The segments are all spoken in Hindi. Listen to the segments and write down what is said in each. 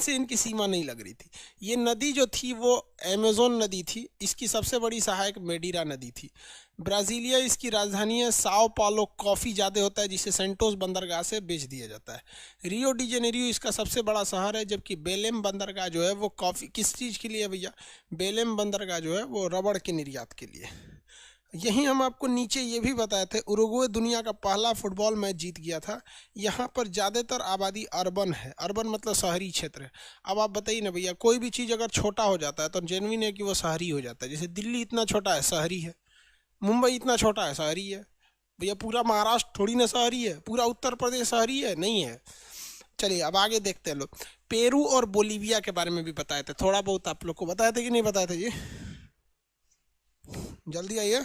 से इनकी सीमा नहीं लग रही थी। ये नदी जो थी वो अमेज़न नदी थी। इसकी सबसे बड़ी सहायक मेडीरा नदी थी। ब्राज़ीलिया इसकी राजधानी है। साओ पालो कॉफ़ी ज़्यादा होता है जिसे सेंटोस बंदरगाह से बेच दिया जाता है। रियो डी जेनेरियो इसका सबसे बड़ा शहर है, जबकि बेलेम बंदरगाह जो है वो कॉफ़ी किस चीज़ के लिए है भैया? बेलेम बंदरगाह जो है वो रबड़ के निर्यात के लिए। यहीं हम आपको नीचे ये भी बताए थे, उरुग्वे दुनिया का पहला फुटबॉल मैच जीत गया था। यहाँ पर ज़्यादातर आबादी अर्बन है। अर्बन मतलब शहरी क्षेत्र है। अब आप बताइए ना भैया, कोई भी चीज़ अगर छोटा हो जाता है तो जेन्युइन है कि वो शहरी हो जाता है। जैसे दिल्ली इतना छोटा है, शहरी है। मुंबई इतना छोटा है, शहरी है। भैया पूरा महाराष्ट्र थोड़ी ना शहरी है, पूरा उत्तर प्रदेश शहरी है, नहीं है। चलिए अब आगे देखते हैं लोग। पेरू और बोलीविया के बारे में भी बताए थे, थोड़ा बहुत आप लोग को बताए थे कि नहीं बताए थे जी? जल्दी आइए,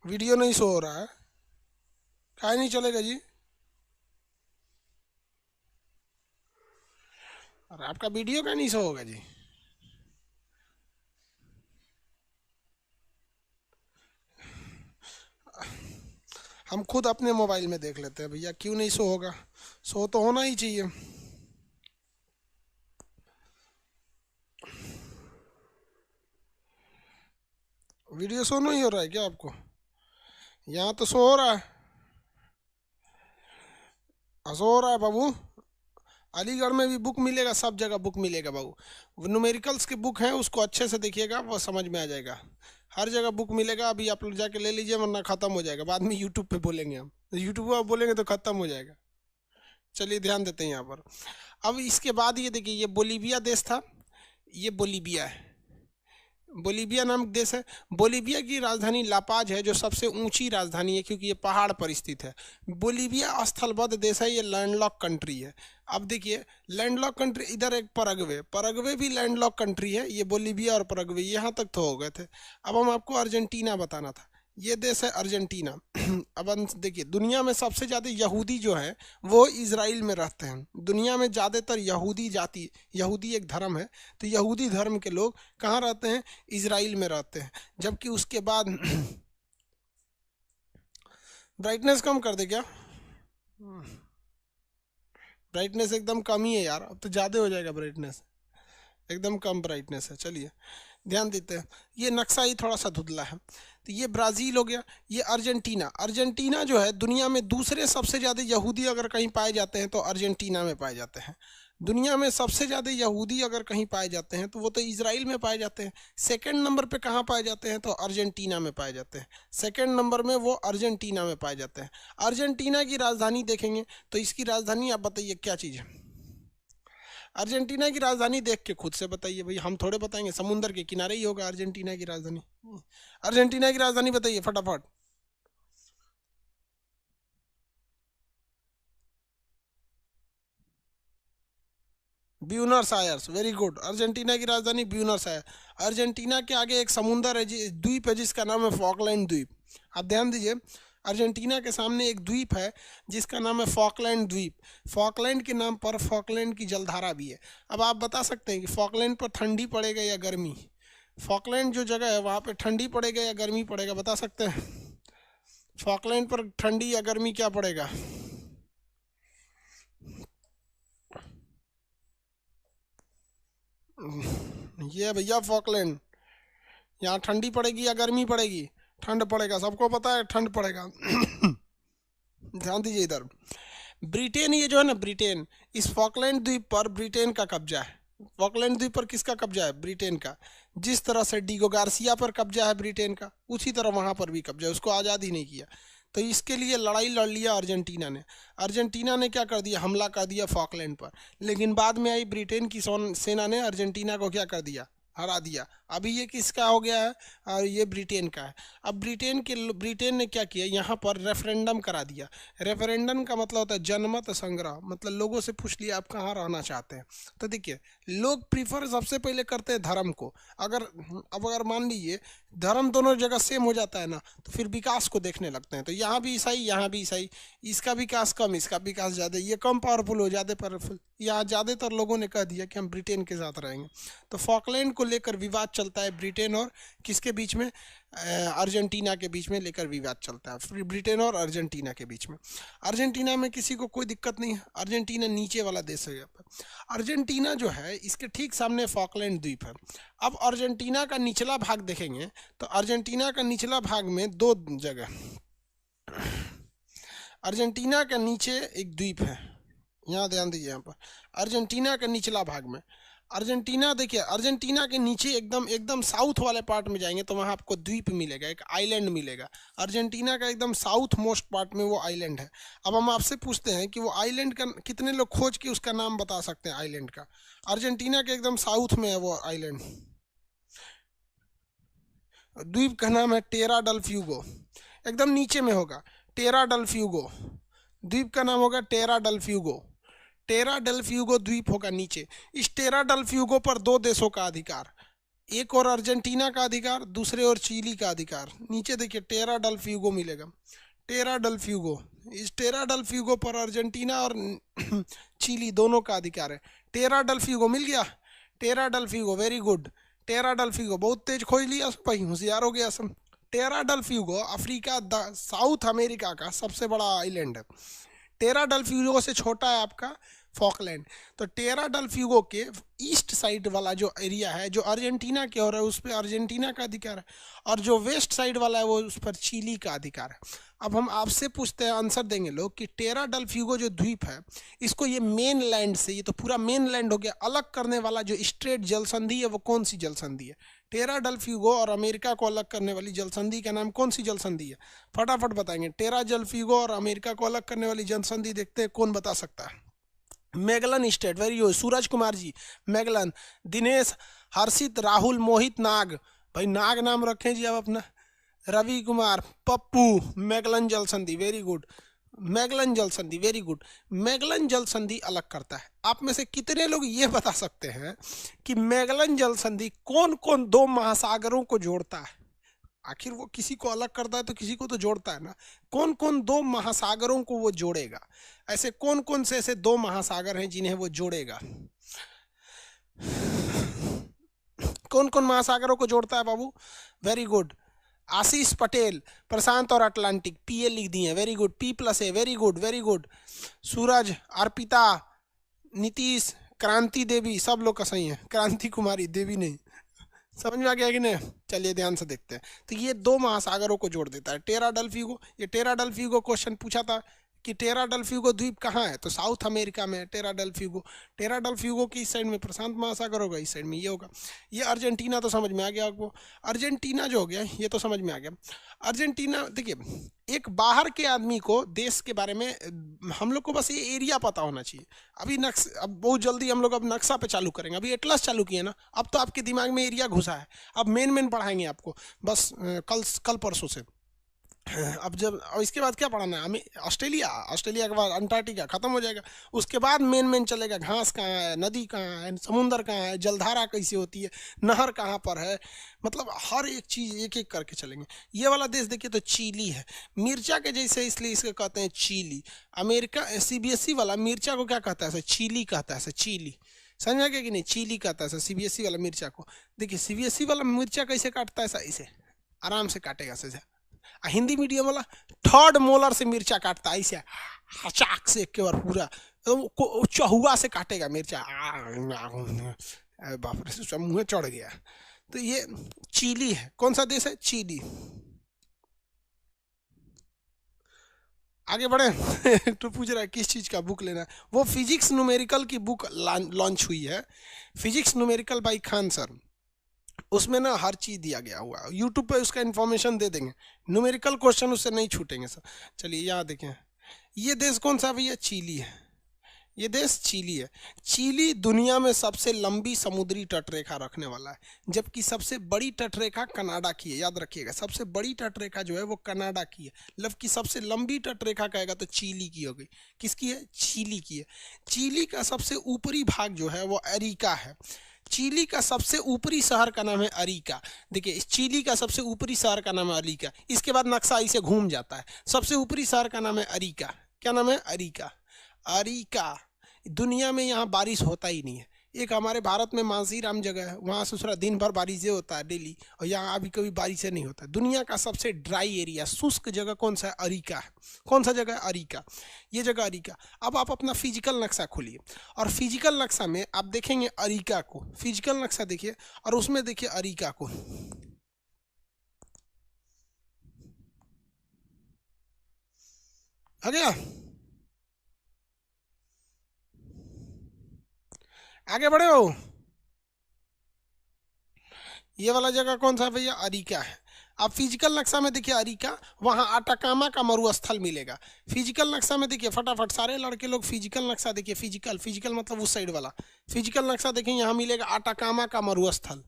वीडियो नहीं शो हो रहा है। काहे नहीं चलेगा जी? और आपका वीडियो का नहीं शो होगा जी? हम खुद अपने मोबाइल में देख लेते हैं भैया, क्यों नहीं शो होगा? शो तो होना ही चाहिए। वीडियो शो नहीं हो रहा है क्या आपको? यहाँ तो शो हो रहा है। शो हो रहा है बाबू। अलीगढ़ में भी बुक मिलेगा, सब जगह बुक मिलेगा बाबू। न्यूमेरिकल्स की बुक है, उसको अच्छे से देखिएगा, वो समझ में आ जाएगा। हर जगह बुक मिलेगा। अभी आप लोग जाके ले लीजिए, वरना ख़त्म हो जाएगा। बाद में यूट्यूब पे बोलेंगे हम, यूट्यूब पर बोलेंगे तो ख़त्म हो जाएगा। चलिए ध्यान देते हैं यहाँ पर। अब इसके बाद ये देखिए, ये बोलीविया देश था, ये बोलीविया है। बोलीविया नामक देश है। बोलीविया की राजधानी लापाज है, जो सबसे ऊंची राजधानी है क्योंकि ये पहाड़ पर स्थित है। बोलीविया स्थलबद्ध देश है, ये लैंडलॉक कंट्री है। अब देखिए, लैंडलॉक कंट्री, इधर एक परग्वे, परग्वे भी लैंडलॉक कंट्री है। ये बोलीविया और परग्वे यहाँ तक तो हो गए थे। अब हम आपको अर्जेंटीना बताना था। ये देश है अर्जेंटीना। अब देखिए, दुनिया में सबसे ज़्यादा यहूदी जो है वो इजराइल में रहते हैं। दुनिया में ज़्यादातर यहूदी जाति, यहूदी एक धर्म है, तो यहूदी धर्म के लोग कहाँ रहते हैं? इजराइल में रहते हैं। जबकि उसके बाद ब्राइटनेस कम कर दे क्या? ब्राइटनेस एकदम कम ही है यार, अब तो ज़्यादा हो जाएगा ब्राइटनेस। एकदम कम ब्राइटनेस है। चलिए ध्यान देते हैं। ये नक्शा ही थोड़ा सा धुंधला है। तो ये ब्राज़ील हो गया, ये अर्जेंटीना। अर्जेंटीना जो है दुनिया में दूसरे सबसे ज़्यादा यहूदी अगर कहीं पाए जाते हैं तो अर्जेंटीना में पाए जाते हैं। दुनिया में सबसे ज़्यादा यहूदी अगर कहीं पाए जाते हैं तो वो तो इजराइल में पाए जाते हैं। सेकंड नंबर पे कहाँ पाए जाते हैं? तो अर्जेंटीना में पाए जाते हैं। सेकंड नंबर में वो अर्जेंटीना में पाए जाते हैं। अर्जेंटीना की राजधानी देखेंगे तो इसकी राजधानी आप बताइए क्या चीज़ है? अर्जेंटीना की राजधानी देख के खुद से बताइए भाई, हम थोड़े बताएंगे। समुंदर के किनारे ही होगा अर्जेंटीना की राजधानी। अर्जेंटीना की राजधानी बताइए फटाफट। Buenos Aires, very good. Argentina की राजधानी ब्यूनस आयर्स। अर्जेंटीना के आगे एक समुंदर है, द्वीप है, जिसका नाम है फॉकलैंड द्वीप। आप ध्यान दीजिए, अर्जेंटीना के सामने एक द्वीप है जिसका नाम है फॉकलैंड द्वीप। फॉकलैंड के नाम पर फॉकलैंड की जलधारा भी है। अब आप बता सकते हैं कि फॉकलैंड पर ठंडी पड़ेगा या गर्मी? फॉकलैंड जो जगह है वहाँ पे ठंडी पड़ेगा या गर्मी पड़ेगा, बता सकते हैं? फॉकलैंड पर ठंडी या गर्मी क्या पड़ेगा? ये भैया फॉकलैंड, यहाँ ठंडी पड़ेगी या गर्मी पड़ेगी? ठंड पड़ेगा, सबको पता है ठंड पड़ेगा। ध्यान दीजिए इधर। ब्रिटेन, ये जो है ना ब्रिटेन, इस फॉकलैंड द्वीप पर ब्रिटेन का कब्जा है। फॉकलैंड द्वीप पर किसका कब्जा है? ब्रिटेन का। जिस तरह से डीगो गार्सिया पर कब्जा है ब्रिटेन का, उसी तरह वहाँ पर भी कब्जा है, उसको आज़ाद ही नहीं किया। तो इसके लिए लड़ाई लड़ लिया अर्जेंटीना ने। अर्जेंटीना ने क्या कर दिया? हमला कर दिया फॉकलैंड पर। लेकिन बाद में आई ब्रिटेन की सेना ने अर्जेंटीना को क्या कर दिया? हरा दिया। अभी ये किसका हो गया है? और ये ब्रिटेन का है। अब ब्रिटेन ने क्या किया? यहाँ पर रेफरेंडम करा दिया। रेफरेंडम का मतलब होता है जनमत संग्रह, मतलब लोगों से पूछ लिया आप कहाँ रहना चाहते हैं। तो देखिए, लोग प्रीफर सबसे पहले करते हैं धर्म को। अगर मान लीजिए धर्म दोनों जगह सेम हो जाता है ना, तो फिर विकास को देखने लगते हैं। तो यहाँ भी ईसाई, यहाँ भी ईसाई, इसका विकास कम, इसका विकास ज़्यादा, ये कम पावरफुल हो, ज़्यादा पावरफुल। यहाँ ज़्यादातर लोगों ने कह दिया कि हम ब्रिटेन के साथ रहेंगे। तो फॉकलैंड को लेकर विवाद चलता है, ब्रिटेन और किसके बीच में, अर्जेंटीना के बीच में लेकर विवाद चलता है, ब्रिटेन और अर्जेंटीना के बीच में। अर्जेंटीना में किसी को कोई दिक्कत नहीं है, अर्जेंटीना नीचे वाला देश है। अर्जेंटीना जो है इसके ठीक सामने फॉकलैंड द्वीप है। अब अर्जेंटीना का निचला भाग देखेंगे तो अर्जेंटीना का निचला भाग में दो जगह, अर्जेंटीना के नीचे एक द्वीप है, यहाँ ध्यान दीजिए। यहाँ पर अर्जेंटीना के निचला भाग में, अर्जेंटीना देखिए, अर्जेंटीना के नीचे एकदम एकदम साउथ वाले पार्ट में जाएंगे तो वहाँ आपको द्वीप मिलेगा, एक आइलैंड मिलेगा। अर्जेंटीना का एकदम साउथ मोस्ट पार्ट में वो आइलैंड है। अब हम आपसे पूछते हैं कि वो आइलैंड का कितने लोग खोज के उसका नाम बता सकते हैं आइलैंड का। अर्जेंटीना के एकदम साउथ में है वो आइलैंड, द्वीप का नाम है टेरा डल फ्यूगो, एकदम नीचे में होगा टेरा डल फ्यूगो, द्वीप का नाम होगा टेरा डल फ्यूगो। टेरा डल फ्यूगो द्वीप होगा नीचे। इस टेरा डल फ्यूगो पर दो देशों का अधिकार, एक और अर्जेंटीना का अधिकार, दूसरे और चिली का अधिकार। नीचे देखिए टेरा डल फ्यूगो मिलेगा, टेरा डल फ्यूगो। इस टेरा डल फ्यूगो पर अर्जेंटीना और चिली दोनों का अधिकार है। टेरा डल फ्यूगो मिल गया, टेरा डल फ्यूगो, वेरी गुड। टेरा डल फ्यूगो बहुत तेज खोज लिया भाई, होशियार हो गया सब। टेरा डल फ्यूगो अफ्रीका, साउथ अमेरिका का सबसे बड़ा आइलैंड है। टेरा डल फ्यूगो से छोटा है आपका फॉकलैंड। तो टेरा डल फ्यूगो के ईस्ट साइड वाला जो एरिया है जो अर्जेंटीना की ओर है उस पर अर्जेंटीना का अधिकार है, और जो वेस्ट साइड वाला है वो उस पर चिली का अधिकार है। अब हम आपसे पूछते हैं, आंसर देंगे लोग कि टेरा डल फ्यूगो जो द्वीप है इसको ये मेन लैंड से, ये तो पूरा मेन लैंड हो गया, अलग करने वाला जो स्ट्रेट जल संधि है वो कौन सी जल संधि है? टेरा डल फ्यूगो और अमेरिका को अलग करने वाली जल संधि का नाम कौन सी जल संधि है? फटाफट बताएंगे। टेरा डल फ्यूगो और अमेरिका को अलग करने वाली जल संधि देखते हैं कौन बता सकता है। Magellan strait, very good. Suraj Kumar ji Magellan, Dinesh, Harshit, Rahul, Mohit, Nag, भाई नाग नाम रखें जी आप अपना, रवि कुमार, पप्पू, मैगलन जल संधि, वेरी गुड। मैगलन जल संधि, वेरी गुड। मैगलन जल संधि अलग करता है। आप में से कितने लोग ये बता सकते हैं कि मैगलन जल संधि कौन कौन दो महासागरों को जोड़ता है? आखिर वो किसी को अलग करता है तो किसी को तो जोड़ता है ना। कौन कौन दो महासागरों को वो जोड़ेगा? ऐसे कौन कौन से ऐसे दो महासागर हैं जिन्हें वो जोड़ेगा? कौन कौन महासागरों को जोड़ता है बाबू? Very good. आशीष पटेल, प्रशांत और अटलांटिक, पीए लिख दिए, very good. P+A, very good, very good. Suraj, Arpita, Nitish, Kranti Devi, सब लोग का सही है। क्रांति कुमारी, देवी नहीं। समझ में आ गया कि नहीं? चलिए ध्यान से देखते हैं। तो ये दो महासागरों को जोड़ देता है टेरा डल फ्यूगो। ये टेरा डल फ्यूगो क्वेश्चन पूछा था कि टेरा डल फ्यूगो द्वीप कहाँ है, तो साउथ अमेरिका में है टेरा डल फ्यूगो। टेरा डल फ्यूगो की इस साइड में प्रशांत महासागर होगा, इस साइड में ये होगा। ये अर्जेंटीना तो समझ में आ गया आपको। अर्जेंटीना जो हो गया ये तो समझ में आ गया। अर्जेंटीना देखिए, एक बाहर के आदमी को देश के बारे में हम लोग को बस ये एरिया पता होना चाहिए। अभी अब बहुत जल्दी हम लोग अब नक्शा पे चालू करेंगे। अभी एटलस चालू किए ना, अब तो आपके दिमाग में एरिया घुसा है। अब मेन पढ़ाएंगे आपको बस कल परसों से। अब इसके बाद क्या पढ़ाना है हमें? ऑस्ट्रेलिया के बाद अंटार्कटिका खत्म हो जाएगा। उसके बाद मेन चलेगा घास कहाँ है, नदी कहाँ है, समुंदर कहाँ है, जलधारा कैसे होती है, नहर कहाँ पर है, मतलब हर एक चीज़ एक एक करके चलेंगे। ये वाला देश देखिए तो चिली है, मिर्चा के जैसे, इसलिए इसको कहते हैं चिली। अमेरिका CBSE वाला मिर्चा को क्या कहता है? चिली कहता है, चिली। समझ गया कि नहीं? चिली कहता है CBSE वाला मिर्चा को। देखिए CBSE वाला मिर्चा कैसे काटता है? ऐसे आराम से काटेगा ऐसे। हिंदी मीडियम वाला थर्ड मोलर से मिर्चा काटता है, ऐसे हचाक से एक बार पूरा चहुआ से काटेगा मिर्चा। बाप रे, मुँह चढ़ गया। तो ये चिली है। कौन सा देश है? चिली। आगे बढ़े तो पूछ रहा है किस चीज़ का बुक लेना है। वो फिजिक्स न्यूमेरिकल की बुक लॉन्च हुई है, physics numerical by Khan sir. उसमें ना हर चीज़ दिया गया हुआ है, यूट्यूब पे उसका इन्फॉर्मेशन दे देंगे। न्यूमेरिकल क्वेश्चन उससे नहीं छूटेंगे सर। चलिए यहाँ देखें, ये देश कौन सा भैया? चिली है। ये देश चिली है। चिली दुनिया में सबसे लंबी समुद्री तटरेखा रखने वाला है, जबकि सबसे बड़ी तटरेखा कनाडा की है। याद रखिएगा, सबसे बड़ी तटरेखा जो है वो कनाडा की है, जबकि सबसे लंबी तटरेखा कहेगा तो चिली की होगी। किसकी है? चिली की है। चिली का सबसे ऊपरी भाग जो है वो अरिका है। चिली का सबसे ऊपरी शहर का नाम है अरिका। देखिए इस चिली का सबसे ऊपरी शहर का नाम है अरिका। इसके बाद नक्शा इसे घूम जाता है। सबसे ऊपरी शहर का नाम है अरिका। क्या नाम है? अरिका। अरिका। दुनिया में यहाँ बारिश होता ही नहीं है। एक हमारे भारत में मांसीराम जगह है, वहाँ दूसरा दिन भर बारिशें होता है डेली, और यहाँ अभी कभी बारिशें नहीं होता। दुनिया का सबसे ड्राई एरिया, शुष्क जगह कौन सा है? अरिका है। कौन सा जगह है? अरिका। ये जगह अरिका। अब आप अपना फिजिकल नक्शा खोलिए और फिजिकल नक्शा में आप देखेंगे अरिका को। फिजिकल नक्शा देखिए और उसमें देखिए अरिका को। आ गया? आगे बढ़े हो। ये वाला जगह कौन सा है भैया? अरिका है। अब फिजिकल नक्शा में देखिए अरिका, वहाँ आटाकामा का मरुस्थल मिलेगा। फिजिकल नक्शा में देखिए फटाफट सारे लड़के लोग फिजिकल नक्शा देखिए। फिजिकल फिजिकल मतलब उस साइड वाला फिजिकल नक्शा देखें, यहाँ मिलेगा आटाकामा का मरुस्थल।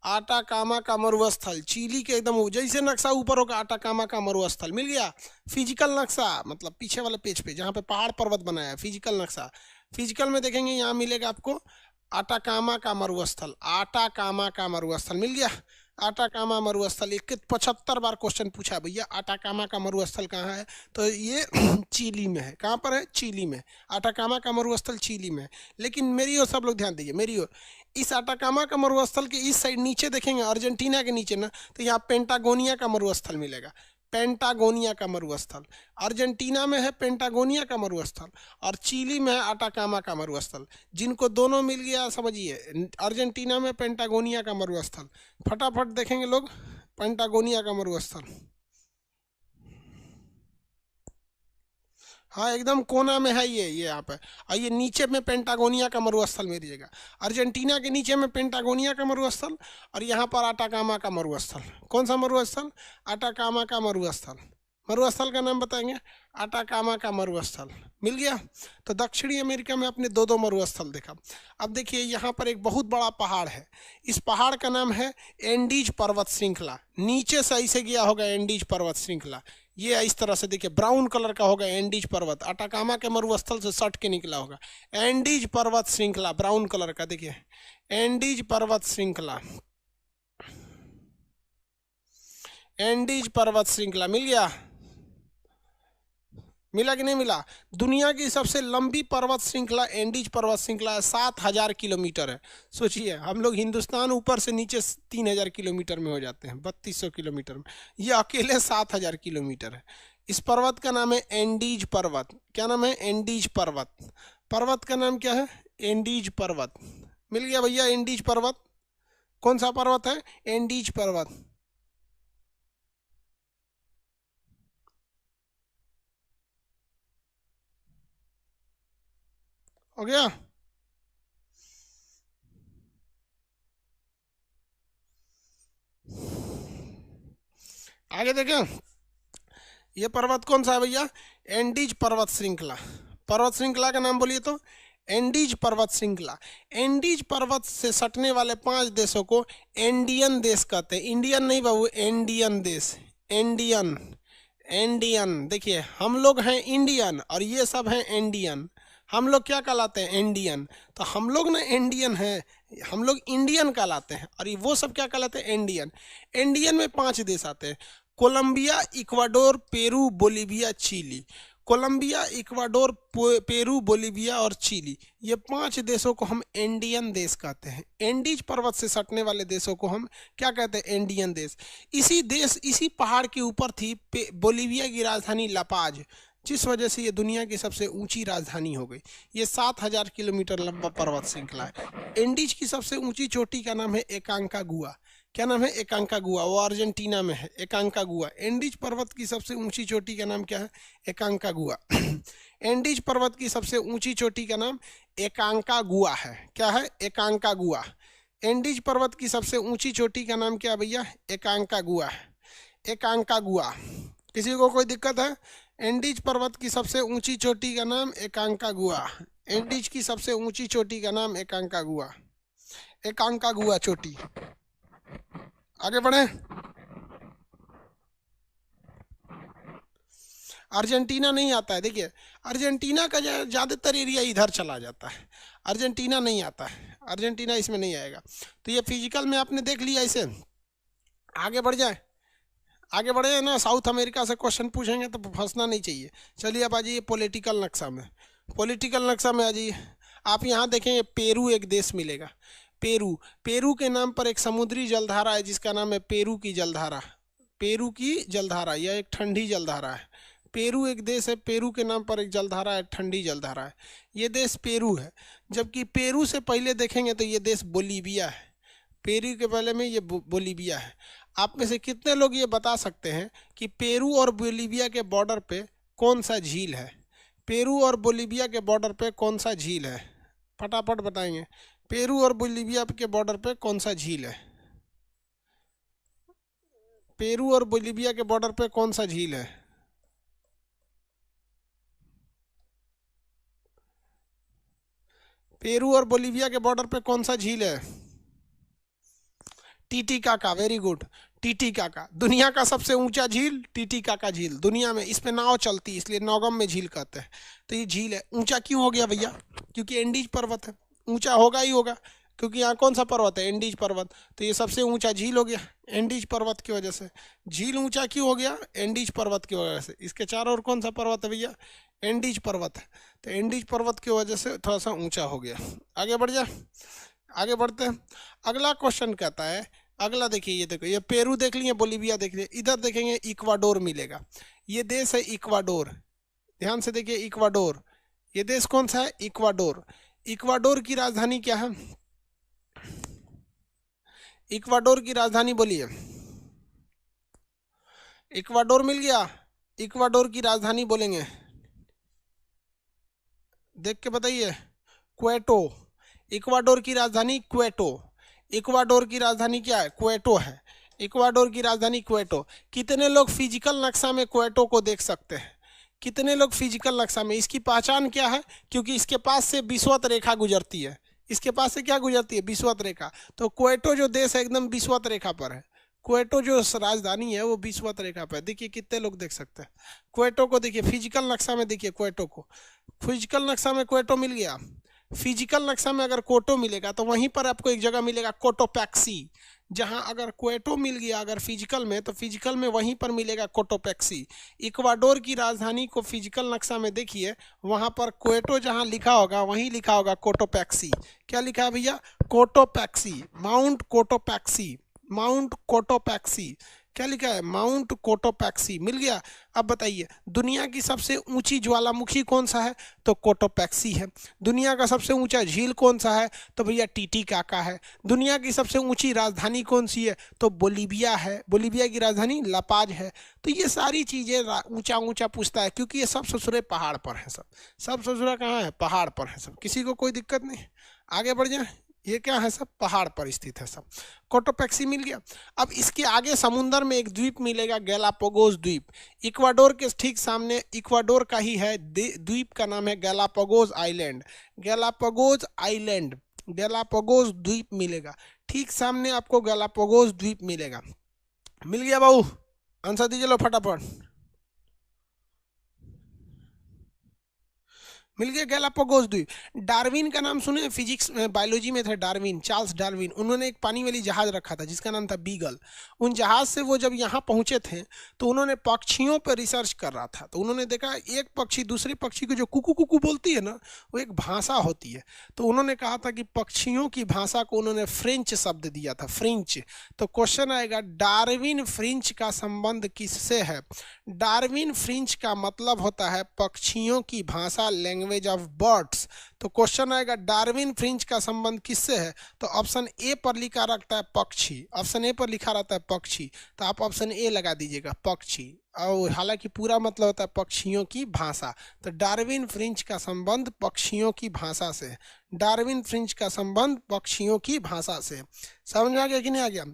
आटाकामा का मरुस्थल चिली के एकदम जैसे नक्शा ऊपर होगा, आटाकामा का मरुस्थल मिल गया। फिजिकल नक्शा मतलब पीछे वाले पेज पे जहाँ पे पहाड़ पर्वत बनाया है, फिजिकल नक्शा। फिजिकल में देखेंगे यहाँ मिलेगा आपको आटाकामा का मरुस्थल। आटाकामा का मरुस्थल मिल गया। आटाकामा मरुस्थल 75 बार क्वेश्चन पूछा भैया, आटाकामा का मरुस्थल कहाँ है? तो ये चिली में है। कहाँ पर है? चिली में। आटाकामा का मरुस्थल चिली में। लेकिन मेरी ओर सब लोग ध्यान दीजिए, मेरी ओर। इस आटाकामा का मरुस्थल के इस साइड नीचे देखेंगे, अर्जेंटीना के नीचे ना, तो यहाँ पेंटागोनिया का मरुस्थल मिलेगा। पेंटागोनिया का मरुस्थल अर्जेंटीना में है, पेंटागोनिया का मरुस्थल, और चिली में है आटाकामा का मरुस्थल। जिनको दोनों मिल गया समझिए, अर्जेंटीना में पेंटागोनिया का मरुस्थल। फटाफट देखेंगे लोग, पेंटागोनिया का मरुस्थल। हाँ एकदम कोना में है ये यहाँ पे। और ये नीचे में पेंटागोनिया का मरुस्थल मेरी जगह। अर्जेंटीना के नीचे में पेंटागोनिया का मरुस्थल, और यहाँ पर आटाकामा का मरुस्थल। कौन सा मरुस्थल? आटाकामा का मरुस्थल। मरुस्थल का नाम बताएंगे? आटाकामा का मरुस्थल। मिल गया। तो दक्षिणी अमेरिका में आपने दो दो मरुस्थल देखा। अब देखिए यहाँ पर एक बहुत बड़ा पहाड़ है। इस पहाड़ का नाम है एंडीज पर्वत श्रृंखला। नीचे से ऐसे गया होगा एंडीज पर्वत श्रृंखला। ये इस तरह से देखिए ब्राउन कलर का होगा एंडीज पर्वत। आटाकामा के मरुस्थल से सट के निकला होगा एंडीज पर्वत श्रृंखला, ब्राउन कलर का देखिए एंडीज पर्वत श्रृंखला। एंडीज पर्वत श्रृंखला मिल गया। मिला कि नहीं मिला? दुनिया की सबसे लंबी पर्वत श्रृंखला एंडीज पर्वत श्रृंखला है। 7000 किलोमीटर है। सोचिए हम लोग हिंदुस्तान ऊपर से नीचे 3000 किलोमीटर में हो जाते हैं, 3200 किलोमीटर में। ये अकेले 7000 किलोमीटर है। इस पर्वत का नाम है एंडीज पर्वत। क्या नाम है? एंडीज पर्वत। पर्वत का नाम क्या है? एंडीज पर्वत। मिल गया भैया एंडीज पर्वत। कौन सा पर्वत है? एंडीज पर्वत। हो गया? आगे देखें, ये पर्वत कौन सा है भैया? एंडीज पर्वत श्रृंखला। पर्वत श्रृंखला का नाम बोलिए तो एंडीज पर्वत श्रृंखला। एंडीज पर्वत से सटने वाले 5 देशों को एंडियन देश कहते हैं। इंडियन नहीं बाबू, एंडियन देश। एंडियन। एंडियन। देखिए हम लोग हैं इंडियन और ये सब हैं एंडियन। हम लोग क्या कहलाते हैं? इंडियन। तो हम लोग ना इंडियन हैं, हम लोग इंडियन कहलाते हैं, और ये वो सब क्या कहलाते हैं? इंडियन। इंडियन में 5 देश आते हैं, Colombia, Ecuador, Peru, Bolivia, Chile. Colombia, Ecuador, Peru, Bolivia और चिली, ये 5 देशों को हम इंडियन देश कहते हैं। एंडीज पर्वत से सटने वाले देशों को हम क्या कहते हैं? इंडियन देश। इसी पहाड़ के ऊपर थी बोलीविया की राजधानी लापाज, जिस वजह से ये दुनिया की सबसे ऊंची राजधानी हो गई। ये 7000 किलोमीटर लंबा पर्वत श्रृंखला है। एंडीज की सबसे ऊंची चोटी का नाम है एकांकागुआ। क्या नाम है? एकांकागुआ। वो अर्जेंटीना में है, एकांकागुआ। एंडीज पर्वत की सबसे ऊंची चोटी का नाम क्या है? एकांकागुआ। एंडीज पर्वत की सबसे ऊंची चोटी का नाम एकांकागुआ है। क्या है? एकांकागुआ। एंडीज पर्वत की सबसे ऊंची चोटी का नाम क्या भैया? एकांकागुआ। एकांकागुआ। किसी को कोई दिक्कत है? एंडीज पर्वत की सबसे ऊंची चोटी का नाम एकांकागुआ। एंडीज की सबसे ऊंची चोटी का नाम एकांकागुआ। एकांकागुआ चोटी। आगे बढ़े। अर्जेंटीना नहीं आता है। देखिए अर्जेंटीना का ज़्यादातर एरिया इधर चला जाता है, अर्जेंटीना नहीं आता है। अर्जेंटीना इसमें नहीं आएगा। तो ये फिजिकल में आपने देख लिया। इसे आगे बढ़ जाए, आगे बढ़े ना, साउथ अमेरिका से क्वेश्चन पूछेंगे तो फंसना नहीं चाहिए। चलिए अब आ जाइए पॉलिटिकल नक्शा में। पॉलिटिकल नक्शा में आ जाइए। आप यहाँ देखेंगे पेरू एक देश मिलेगा। पेरू, पेरू के नाम पर एक समुद्री जलधारा है जिसका नाम है पेरू की जलधारा। पेरू की जलधारा, यह एक ठंडी जलधारा है। पेरू एक देश है, पेरू के नाम पर एक जलधारा है, ठंडी जलधारा है। ये देश पेरू है। जबकि पेरू से पहले देखेंगे तो ये देश बोलीविया है। पेरू के पहले में ये बोलीविया है। आप में से कितने लोग ये बता सकते हैं कि पेरू और बोलीविया के बॉर्डर पे कौन सा झील है? पेरू और बोलीविया के बॉर्डर पे कौन सा झील है? फटाफट बताएंगे। पेरू और बोलीविया के बॉर्डर पे कौन सा झील है? पेरू और बोलीविया के बॉर्डर पे कौन सा झील है? पेरू और बोलीविया के बॉर्डर पे कौन सा झील है? Titicaca, very good. टीटीकाका, दुनिया का सबसे ऊंचा झील टीटीकाका झील दुनिया में। इस पे नाव चलती है इसलिए नौगम में झील कहते हैं। तो ये झील है। ऊंचा क्यों हो गया भैया? क्योंकि एंडीज पर्वत है। ऊंचा होगा ही होगा क्योंकि यहाँ कौन सा पर्वत है? एंडीज पर्वत। तो ये सबसे ऊंचा झील हो गया एंडीज पर्वत की वजह से। झील ऊंचा क्यों हो गया? एंडीज पर्वत की वजह से। इसके चारों ओर कौन सा पर्वत है भैया? एंडीज पर्वत है। तो एंडीज पर्वत की वजह से थोड़ा सा ऊंचा हो गया। आगे बढ़ जा, आगे बढ़ते हैं। अगला क्वेश्चन कहता है, अगला देखिए, ये देखो, ये पेरू देख लिए, बोलीविया देख लिए, इधर देखेंगे इक्वाडोर मिलेगा। ये देश है इक्वाडोर। ध्यान से देखिए, इक्वाडोर, ये देश कौन सा है? इक्वाडोर। इक्वाडोर की राजधानी क्या है? इक्वाडोर की राजधानी बोलिए। इक्वाडोर मिल गया। इक्वाडोर की राजधानी बोलेंगे, देख के बताइए। क्वेटो। इक्वाडोर की राजधानी क्वेटो। इक्वाडोर की राजधानी क्या है? क्वेटो है। इक्वाडोर की राजधानी क्वेटो। कितने लोग फिजिकल नक्शा में क्वेटो को देख सकते हैं? कितने लोग फिजिकल नक्शा में? इसकी पहचान क्या है? क्योंकि इसके पास से विषुवत रेखा गुजरती है। इसके पास से क्या गुजरती है? विषुवत रेखा। तो क्वेटो जो देश है एकदम विषुवत रेखा पर है। क्वेटो जो राजधानी है वो विषुवत रेखा पर। देखिए कितने लोग देख सकते हैं क्वेटो को। देखिए फिजिकल नक्शा में, देखिए क्वेटो को। फिजिकल नक्शा में क्वेटो मिल गया। फिजिकल नक्शा में अगर क्वेटो मिलेगा तो वहीं पर आपको एक जगह मिलेगा कोटोपैक्सी। जहां अगर क्वेटो मिल गया अगर फिजिकल में, तो फिजिकल में वहीं पर मिलेगा कोटोपैक्सी। इक्वाडोर की राजधानी को फिजिकल नक्शा में देखिए, वहां पर क्वेटो जहां लिखा होगा वहीं लिखा होगा कोटोपैक्सी। क्या लिखा है भैया? Cotopaxi, mount Cotopaxi, mount Cotopaxi. क्या लिखा है? माउंट कोटोपैक्सी मिल गया। अब बताइए दुनिया की सबसे ऊंची ज्वालामुखी कौन सा है? तो कोटोपैक्सी है। दुनिया का सबसे ऊंचा झील कौन सा है? तो भैया टीटीकाका है। दुनिया की सबसे ऊंची राजधानी कौन सी है? तो बोलीविया है। बोलीविया की राजधानी लापाज है। तो ये सारी चीजें ऊंचा ऊंचा पूछता है क्योंकि ये सब ससुरे पहाड़ पर है। सब ससुरा कहाँ है? पहाड़ पर है सब। किसी को कोई दिक्कत नहीं। आगे बढ़ जाए। ये क्या है? सब पहाड़ पर स्थित है सब। कोटोपैक्सी मिल गया। अब इसके आगे समुंदर में एक द्वीप मिलेगा, गैलापागोस द्वीप। इक्वाडोर के ठीक सामने इक्वाडोर का ही है द्वीप का नाम है Galapagos island. Galapagos island, Galapagos द्वीप मिलेगा। ठीक सामने आपको गैलापागोस द्वीप मिलेगा। मिल गया बाबू? आंसर दीजिए लो फटाफट। मिल गया गैलापागोस द्वीप। डार्विन का नाम सुने? फिजिक्स में, बायोलॉजी में थे डार्विन, चार्ल्स डार्विन। उन्होंने एक पानी वाली जहाज रखा था जिसका नाम था बीगल। उन जहाज से वो जब यहाँ पहुंचे थे तो उन्होंने पक्षियों पर रिसर्च कर रहा था। तो उन्होंने देखा एक पक्षी दूसरे पक्षी को जो कुकू कुकू बोलती है ना, वो एक भाषा होती है। तो उन्होंने कहा था कि पक्षियों की भाषा को उन्होंने फ्रेंच शब्द दिया था, फ्रेंच। तो क्वेश्चन आएगा डार्विन फ्रेंच का संबंध किससे है? डार्विन फ्रेंच का मतलब होता है पक्षियों की भाषा, लैंग्वेज ऑफ बर्ड्स। तो क्वेश्चन आएगा डार्विन फ्रेंच का संबंध किससे है? तो ऑप्शन ए पर लिखा रहता है पक्षी। ऑप्शन ए पर लिखा रहता है पक्षी, तो आप ऑप्शन ए लगा दीजिएगा, पक्षी। और हालांकि पूरा मतलब होता है पक्षियों की भाषा। तो डार्विन फ्रेंच का संबंध पक्षियों की भाषा से। डार्विन फ्रेंच का संबंध पक्षियों की भाषा से। समझ आ गया कि नहीं आ गया?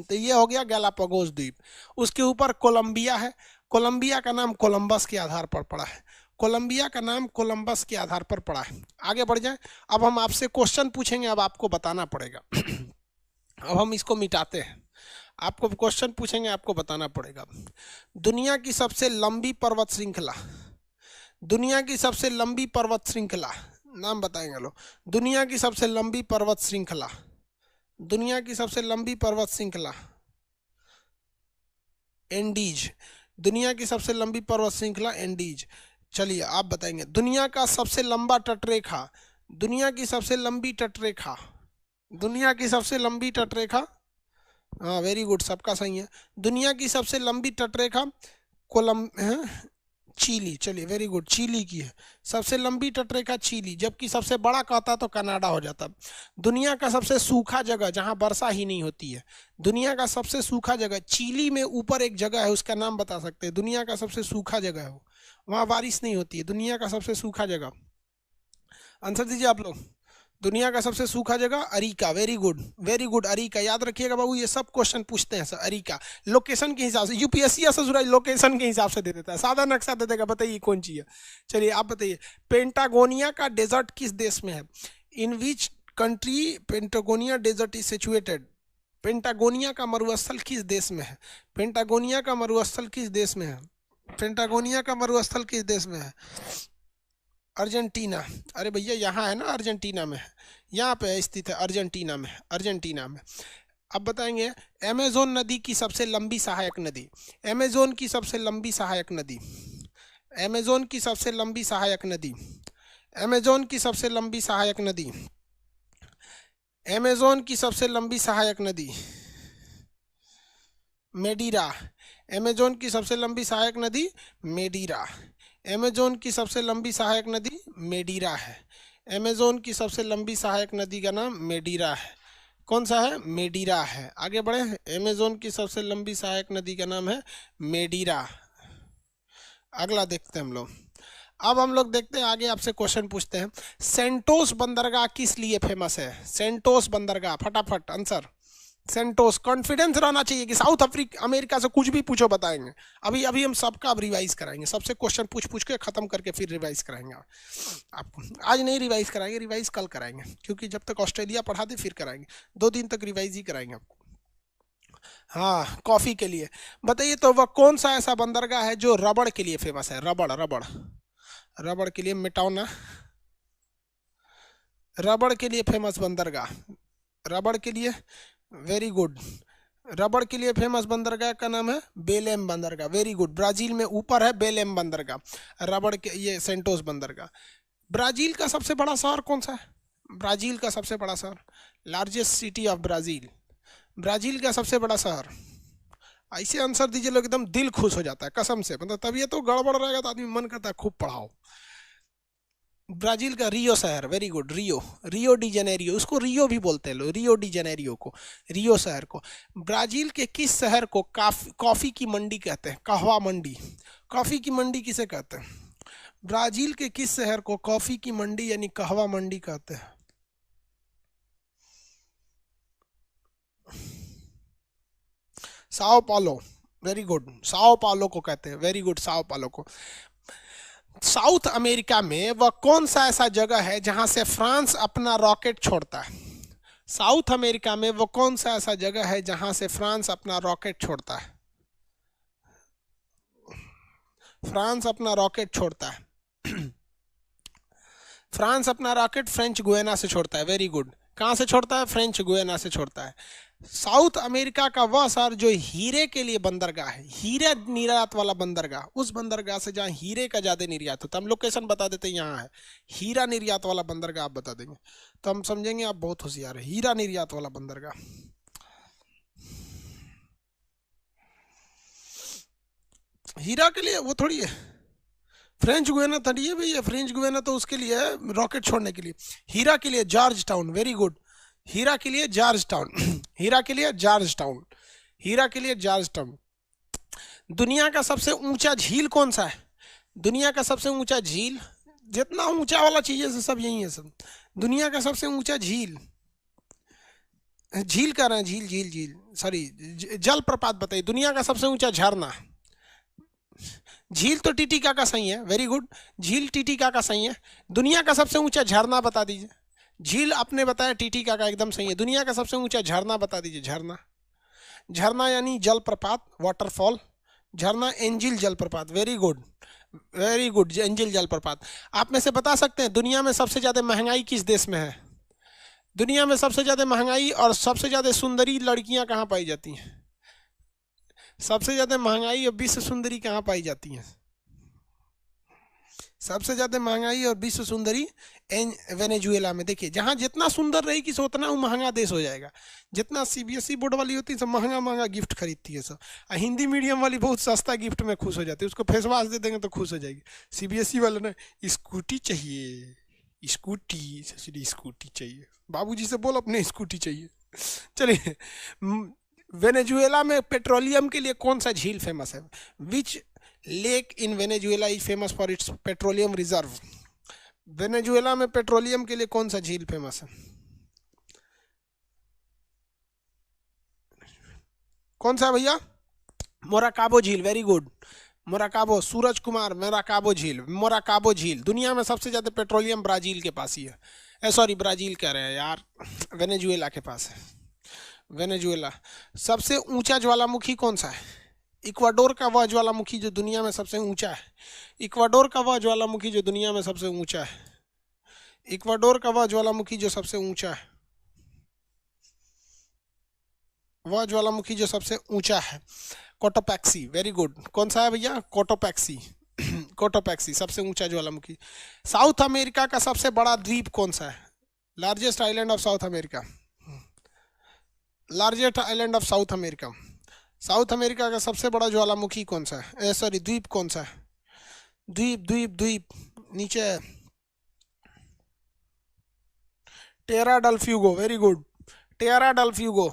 तो ये हो गया गैलापागोस द्वीप। उसके ऊपर कोलंबिया है। कोलंबिया का नाम कोलंबस के आधार पर पड़ा है। कोलंबिया का नाम कोलंबस के आधार पर पड़ा है। आगे बढ़ जाएं। अब हम आपसे क्वेश्चन पूछेंगे, अब आपको बताना पड़ेगा। अब हम इसको मिटाते हैं। आपको क्वेश्चन पूछेंगे, आपको बताना पड़ेगा। दुनिया की सबसे लंबी पर्वत श्रृंखला, दुनिया की सबसे लंबी पर्वत श्रृंखला नाम बताएंगे लो। दुनिया की सबसे लंबी पर्वत श्रृंखला, दुनिया की सबसे लंबी पर्वत श्रृंखला एंडीज, दुनिया की सबसे लंबी पर्वत श्रृंखला एंडीज। चलिए आप बताएंगे दुनिया का सबसे लंबा तटरेखा, दुनिया की सबसे लंबी तटरेखा, दुनिया की सबसे लंबी तटरेखा, हाँ वेरी गुड, सबका सही है। दुनिया की सबसे लंबी तटरेखा कोलम चिली, चलिए वेरी गुड, चिली की है सबसे लंबी तटरेखा चिली, जबकि सबसे बड़ा कहता तो कनाडा हो जाता। दुनिया का सबसे सूखा जगह जहां वर्षा ही नहीं होती है, दुनिया का सबसे सूखा जगह चिली में ऊपर एक जगह है, उसका नाम बता सकते हैं? दुनिया का सबसे सूखा जगह है, वहां बारिश नहीं होती है, दुनिया का सबसे सूखा जगह। आंसर दीजिए आप लोग। दुनिया का सबसे सूखा जगह अरीका, वेरी गुड वेरी गुड, अरीका याद रखिएगा बाबू, ये सब क्वेश्चन पूछते हैं सर। अरीका लोकेशन के हिसाब से, यूपीएससी ऐसा लोकेशन के हिसाब से दे देता है, सादा नक्शा दे देगा, बताइए कौन चीज है। चलिए आप बताइए, पेंटागोनिया का डेजर्ट किस देश में है? In which country Patagonia desert is situated? Patagonia का मरुस्थल किस देश में है? पेंटागोनिया का मरुस्थल किस देश में है? पेंटागोनिया का मरुस्थल किस देश में है? अर्जेंटीना। अरे भैया यहाँ है ना, अर्जेंटीना में है, यहाँ पे स्थित है, अर्जेंटीना में, अर्जेंटीना में। अब बताएंगे अमेजोन नदी की सबसे लंबी सहायक नदी, अमेजोन की सबसे लंबी सहायक नदी, अमेजोन की सबसे लंबी सहायक नदी, अमेजोन की सबसे लंबी सहायक नदी, अमेजोन की सबसे लंबी सहायक नदी मेडीरा, अमेजोन की सबसे लंबी सहायक नदी मेडीरा, अमेजोन की सबसे लंबी सहायक नदी मेडीरा है, अमेजोन की सबसे लंबी सहायक नदी का नाम मेडीरा है। कौन सा है? मेडीरा है। आगे बढ़े, अमेजोन की सबसे लंबी सहायक नदी का नाम है मेडीरा। अगला देखते हैं हम लोग। अब हम लोग देखते हैं आगे, आपसे क्वेश्चन पूछते हैं, सेंटोस बंदरगाह किस लिए फेमस है? सेंटोस बंदरगाह, फटाफट आंसर। सेंटोस, कॉन्फिडेंस रहना चाहिए कि साउथ अमेरिका से कुछ भी पूछो बताएंगे। अभी अभी हम सबका अब रिवाइज कराएंगे, सबसे क्वेश्चन पूछ पूछ के खत्म करके फिर रिवाइज कराएंगे आपको। आज नहीं रिवाइज कराएंगे, रिवाइज कल कराएंगे, क्योंकि जब तक ऑस्ट्रेलिया पढ़ा दे फिर कराएंगे, 2 दिन तक रिवाइज ही कराएंगे आपको। हाँ, कॉफी के लिए बताइए तो वह कौन सा ऐसा बंदरगाह है जो रबड़ के लिए फेमस है? रबड़, रबड़, रबड़ के लिए मिटाओना, रबड़ के लिए फेमस बंदरगाह, रबड़ के लिए, वेरी गुड, रबड़ के लिए फेमस बंदरगाह का नाम है बेलेम बंदरगाह, वेरी गुड। ब्राजील में ऊपर है बेलेम बंदरगाह, रबड़ के ये सेंटोस बंदरगाह। ब्राजील का सबसे बड़ा शहर कौन सा है? ब्राजील का सबसे बड़ा शहर, largest city of Brazil, Brazil का सबसे बड़ा शहर। ऐसे आंसर दीजिए लोग, एकदम दिल खुश हो जाता है कसम से, मतलब तबीयत तो गड़बड़ रहेगा तो आदमी मन करता है खूब पढ़ाओ। ब्राजील का रियो शहर, वेरी गुड, रियो, रियो डी जेनेरियो, उसको रियो भी बोलते हैं लोग, रियो डी जेनेरियो को, रियो शहर को। ब्राजील के किस शहर को कॉफी की मंडी कहते हैं? कहवा मंडी, कॉफी की मंडी किसे कहते हैं? ब्राजील के किस शहर को कॉफी की मंडी यानी कहवा मंडी कहते हैं? साओ पालो, वेरी गुड, साओ पालो को कहते हैं, वेरी गुड, साओ पालो को। साउथ अमेरिका में वह कौन सा ऐसा जगह है जहां से फ्रांस अपना रॉकेट छोड़ता है? साउथ अमेरिका में वो कौन सा ऐसा जगह है जहां से फ्रांस अपना रॉकेट छोड़ता है? फ्रांस अपना रॉकेट छोड़ता है फ्रांस अपना रॉकेट फ्रेंच गुयाना से छोड़ता है, वेरी गुड। कहां से छोड़ता है? फ्रेंच गुयाना से छोड़ता है। साउथ अमेरिका का वह शहर जो हीरे के लिए बंदरगाह है, हीरे निर्यात वाला बंदरगाह, उस बंदरगाह से जहां हीरे का ज्यादा निर्यात होता है, हम लोकेशन बता देते हैं, यहाँ है हीरा निर्यात वाला बंदरगाह, आप बता देंगे तो हम समझेंगे आप बहुत होशियार है। हीरा निर्यात वाला बंदरगाह, हीरा के लिए वो थोड़ी है, फ्रेंच गुयाना थोड़ी है भैया, फ्रेंच गुयाना तो उसके लिए है रॉकेट छोड़ने के लिए। हीरा के लिए जॉर्ज टाउन, वेरी गुड, हीरा के लिए जॉर्ज टाउन हीरा के लिए जॉर्ज टाउन, हीरा के लिए जॉर्ज टाउन। दुनिया का सबसे ऊंचा झील कौन सा है? दुनिया का सबसे ऊंचा झील, जितना ऊंचा वाला चीजें से सब यही है सब। दुनिया का सबसे ऊंचा झील, झील कह रहे हैं, झील झील झील सॉरी जल प्रपात बताइए। दुनिया का सबसे ऊंचा झरना, झील तो टीटीका का सही है, वेरी गुड, झील टीटीका का सही है। दुनिया का सबसे ऊंचा झरना बता दीजिए। झील आपने बताया, टीटीका का एकदम सही है। दुनिया का सबसे ऊंचा झरना बता दीजिए। झरना, झरना यानी जलप्रपात, वाटरफॉल, झरना एंजिल जलप्रपात, very good. Very good, angel जलप्रपात। आप में से बता सकते हैं दुनिया में सबसे ज्यादा महंगाई किस देश में है? दुनिया में सबसे ज्यादा महंगाई और सबसे ज्यादा सुंदरी लड़कियां कहाँ पाई जाती हैं? सबसे ज्यादा महंगाई और विश्व सुंदरी कहाँ पाई जाती हैं? सबसे ज्यादा महंगाई और विश्व सुंदरी वेनेजुएला में। देखिए, जहां जितना सुंदर रहेगी सो उतना वो महंगा देश हो जाएगा। जितना सीबीएसई बोर्ड वाली होती है सब महंगा महंगा गिफ्ट खरीदती है सब, और हिंदी मीडियम वाली बहुत सस्ता गिफ्ट में खुश हो जाती है, उसको फेस वॉश दे देंगे तो खुश हो जाएगी। सीबीएसई वाले ने स्कूटी चाहिए, स्कूटी, ससुरी स्कूटी चाहिए, बाबूजी से बोल अपने स्कूटी चाहिए। चलिए, वेनेजुएला में पेट्रोलियम के लिए कौन सा झील फेमस है? Which lake in Venezuela is famous for its petroleum reserve? Venezuela में पेट्रोलियम के लिए कौन सा झील फेमस है? कौन सा भैया? मोराकाबो झील, वेरी गुड। मोराकाबो, सूरज कुमार, मोराकाबो झील। मोराकाबो झील, दुनिया में सबसे ज्यादा पेट्रोलियम ब्राजील के पास ही है। सॉरी, ब्राजील कह रहे हैं यार, वेनेजुएला के पास है। वेनेजुएला। सबसे ऊंचा ज्वालामुखी कौन सा है? इक्वाडोर का वह ज्वालामुखी जो दुनिया में सबसे ऊंचा है। इक्वाडोर का वह ज्वालामुखी जो दुनिया में सबसे ऊंचा है। इक्वाडोर का वह ज्वालामुखी जो सबसे ऊंचा है। वह ज्वालामुखी जो सबसे ऊंचा है, कोटोपैक्सी, वेरी गुड। कौन सा है भैया? कोटोपैक्सी। कोटोपैक्सी सबसे ऊंचा ज्वालामुखी। साउथ अमेरिका का सबसे बड़ा द्वीप कौन सा है? Largest island of south America. Largest island of south America. South America का सबसे बड़ा ज्वालामुखी कौन सा है? सॉरी, द्वीप कौन सा है? द्वीप द्वीप द्वीप नीचे है। टेरा डल फ्यूगो, वेरी गुड। टेरा डल फ्यूगो,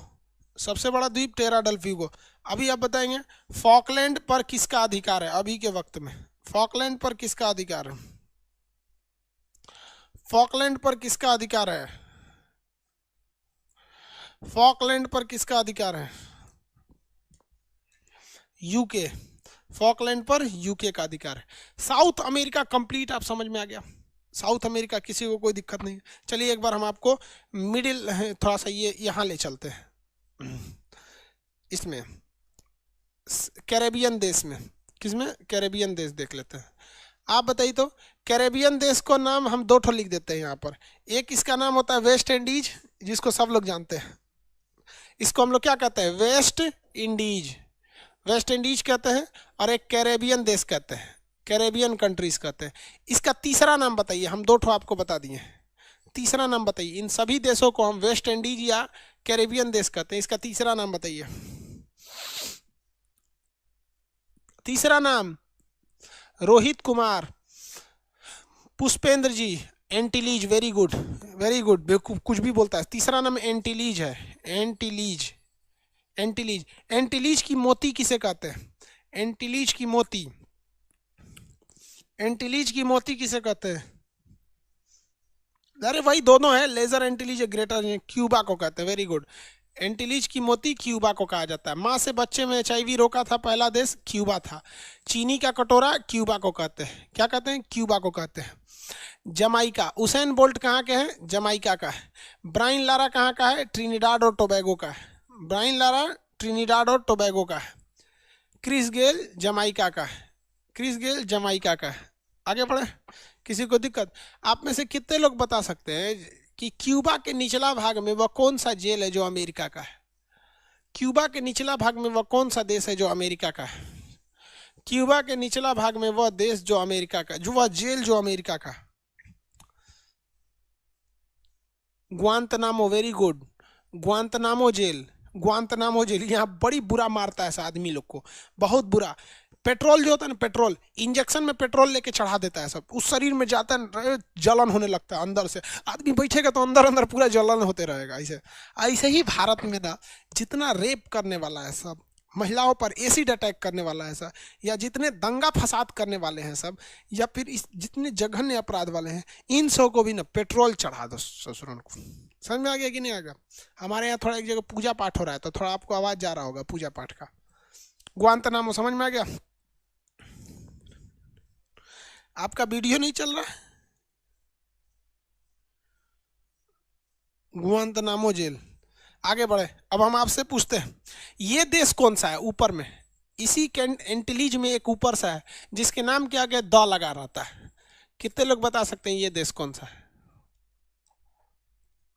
सबसे बड़ा द्वीप टेरा डल फ्यूगो। अभी आप बताएंगे फॉकलैंड पर किसका अधिकार है अभी के वक्त में? फॉकलैंड पर किसका अधिकार है? फॉकलैंड पर किसका अधिकार है? फॉकलैंड पर किसका अधिकार है? यूके। फॉकलैंड पर यूके का अधिकार है। साउथ अमेरिका कंप्लीट आप समझ में आ गया। साउथ अमेरिका किसी को कोई दिक्कत नहीं। चलिए एक बार हम आपको मिडिल थोड़ा सा ये यहाँ ले चलते हैं, इसमें कैरेबियन देश में। किसमें? कैरेबियन देश देख लेते हैं। आप बताइए तो, कैरेबियन देश को नाम हम दो ठो लिख देते हैं यहाँ पर। एक इसका नाम होता है वेस्ट इंडीज, जिसको सब लोग जानते हैं। इसको हम लोग क्या कहते हैं? वेस्ट इंडीज, वेस्ट इंडीज कहते हैं। और एक कैरेबियन देश कहते हैं, कैरेबियन कंट्रीज कहते हैं। इसका तीसरा नाम बताइए, हम दो ठो आपको बता दिए। तीसरा नाम बताइए। इन सभी देशों को हम वेस्ट इंडीज या कैरेबियन देश कहते हैं, इसका तीसरा नाम बताइए। तीसरा नाम? रोहित कुमार, पुष्पेंद्र जी, एंटीलीज, वेरी गुड, वेरी गुड। कुछ भी बोलता है। तीसरा नाम एंटीलीज है, एंटीलीज, एंटीलीज। एंटीलीज की मोती किसे कहते हैं? एंटीलीज की मोती, एंटीलीज की मोती किसे कहते हैं? अरे भाई दोनों है, लेजर एंटीलीज, ग्रेटर क्यूबा को कहते हैं, वेरी गुड। एंटीलीज की मोती क्यूबा को कहा जाता है। माँ से बच्चे में HIV रोका था पहला देश क्यूबा था। चीनी का कटोरा क्यूबा को कहते हैं। क्या कहते हैं? क्यूबा को कहते हैं। जमाइका, उसेन बोल्ट कहाँ के हैं? जमाइका का है। ब्रायन लारा कहाँ का है? ट्रिनिडाड और टोबैगो का है। ब्रायन लारा ट्रिनिडाड और टोबैगो का है। क्रिस गेल जमाइका का है। क्रिस गेल जमाइका का है। आगे बढ़े, किसी को दिक्कत? आप में से कितने लोग बता सकते हैं कि क्यूबा के निचला भाग में वह कौन सा जेल है जो अमेरिका का है? क्यूबा के निचला भाग में वह कौन सा देश है जो अमेरिका का है? क्यूबा के निचला भाग में वह देश जो अमेरिका का, जो वह जेल जो अमेरिका का। Guantanamo, very good. ग्वांतनामो जेल, ग्वांतनामो जेल। यहाँ बड़ी बुरा मारता है ऐसा आदमी लोग को, बहुत बुरा। पेट्रोल जो होता है ना, पेट्रोल इंजेक्शन में पेट्रोल लेके चढ़ा देता है सब, उस शरीर में जाता है, जलन होने लगता है अंदर से। आदमी बैठेगा तो अंदर अंदर पूरा जलन होते रहेगा। ऐसे ऐसे ही भारत में ना जितना रेप करने वाला है सब, महिलाओं पर एसिड अटैक करने वाला है सब, या जितने दंगा फसाद करने वाले हैं सब, या फिर इस जितने जघन्य अपराध वाले हैं, इन सब को भी ना पेट्रोल चढ़ा दो ससुरन को। समझ में आ गया कि नहीं आ गया? हमारे यहाँ थोड़ा एक जगह पूजा पाठ हो रहा है तो थोड़ा आपको आवाज जा रहा होगा पूजा पाठ का। ग्वांतनामो समझ में आ गया? आपका वीडियो नहीं चल रहा? ग्वांतनामो जेल। आगे बढ़े, अब हम आपसे पूछते हैं ये देश कौन सा है ऊपर में? इसी के एंटिलीज में एक ऊपर सा है जिसके नाम के आगे द लगा रहता है। कितने लोग बता सकते हैं ये देश कौन सा है?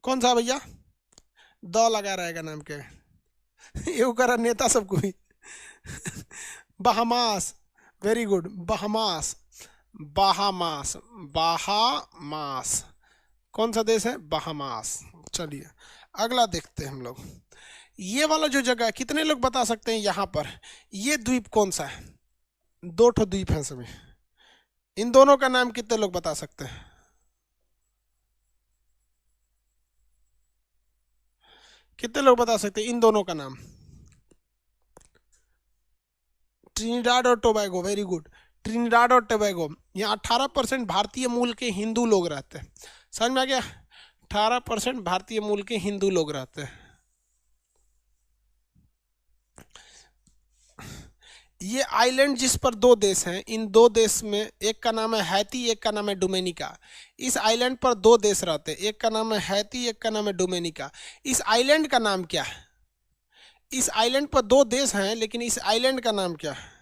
कौन सा भैया? द लगा रहेगा नाम के। ये कर नेता सबको भी। Bahamas, very good, Bahamas. Bahamas, Bahamas कौन सा देश है? बहामास। चलिए अगला देखते हैं हम लोग। ये वाला जो जगह, कितने लोग बता सकते हैं यहाँ पर ये द्वीप कौन सा है? दो ठो द्वीप हैं सभी, इन दोनों का नाम कितने लोग बता सकते हैं? कितने लोग बता सकते हैं इन दोनों का नाम? ट्रिनिडाड और टोबैगो, वेरी गुड, ट्रिनिडाड और टोबैगो। यहाँ 18% भारतीय मूल के हिंदू लोग रहते हैं। समझ में आ गया? 18% भारतीय मूल के हिंदू लोग रहते हैं। ये आइलैंड जिस पर दो देश हैं, इन दो देश में एक का नाम है हैती, एक का नाम है डोमिनिका। इस आइलैंड पर दो देश रहते हैं, एक का नाम है हैती, एक का नाम है डोमिनिका। इस आइलैंड का नाम क्या है? इस आइलैंड पर दो देश हैं लेकिन इस आइलैंड का नाम क्या है?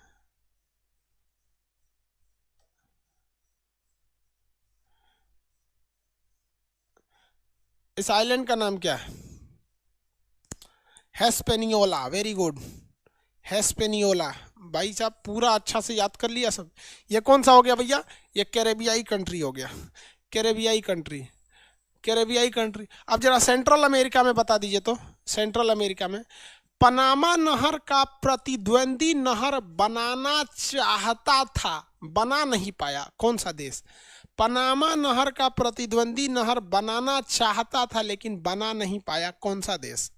इस आइलैंड का नाम क्या है? हेस्पेनियोला, वेरी गुड, हेस्पेनियोला। भाई साहब पूरा अच्छा से याद कर लिया सब। ये कौन सा हो गया भैया? ये कैरेबियाई कंट्री हो गया, कैरेबियाई कंट्री, कैरेबियाई कंट्री। अब जरा सेंट्रल अमेरिका में बता दीजिए तो। सेंट्रल अमेरिका में पनामा नहर का प्रतिद्वंदी नहर बनाना चाहता था, बना नहीं पाया, कौन सा देश? पनामा नहर का प्रतिद्वंदी नहर बनाना चाहता था लेकिन बना नहीं पाया, कौन सा देश?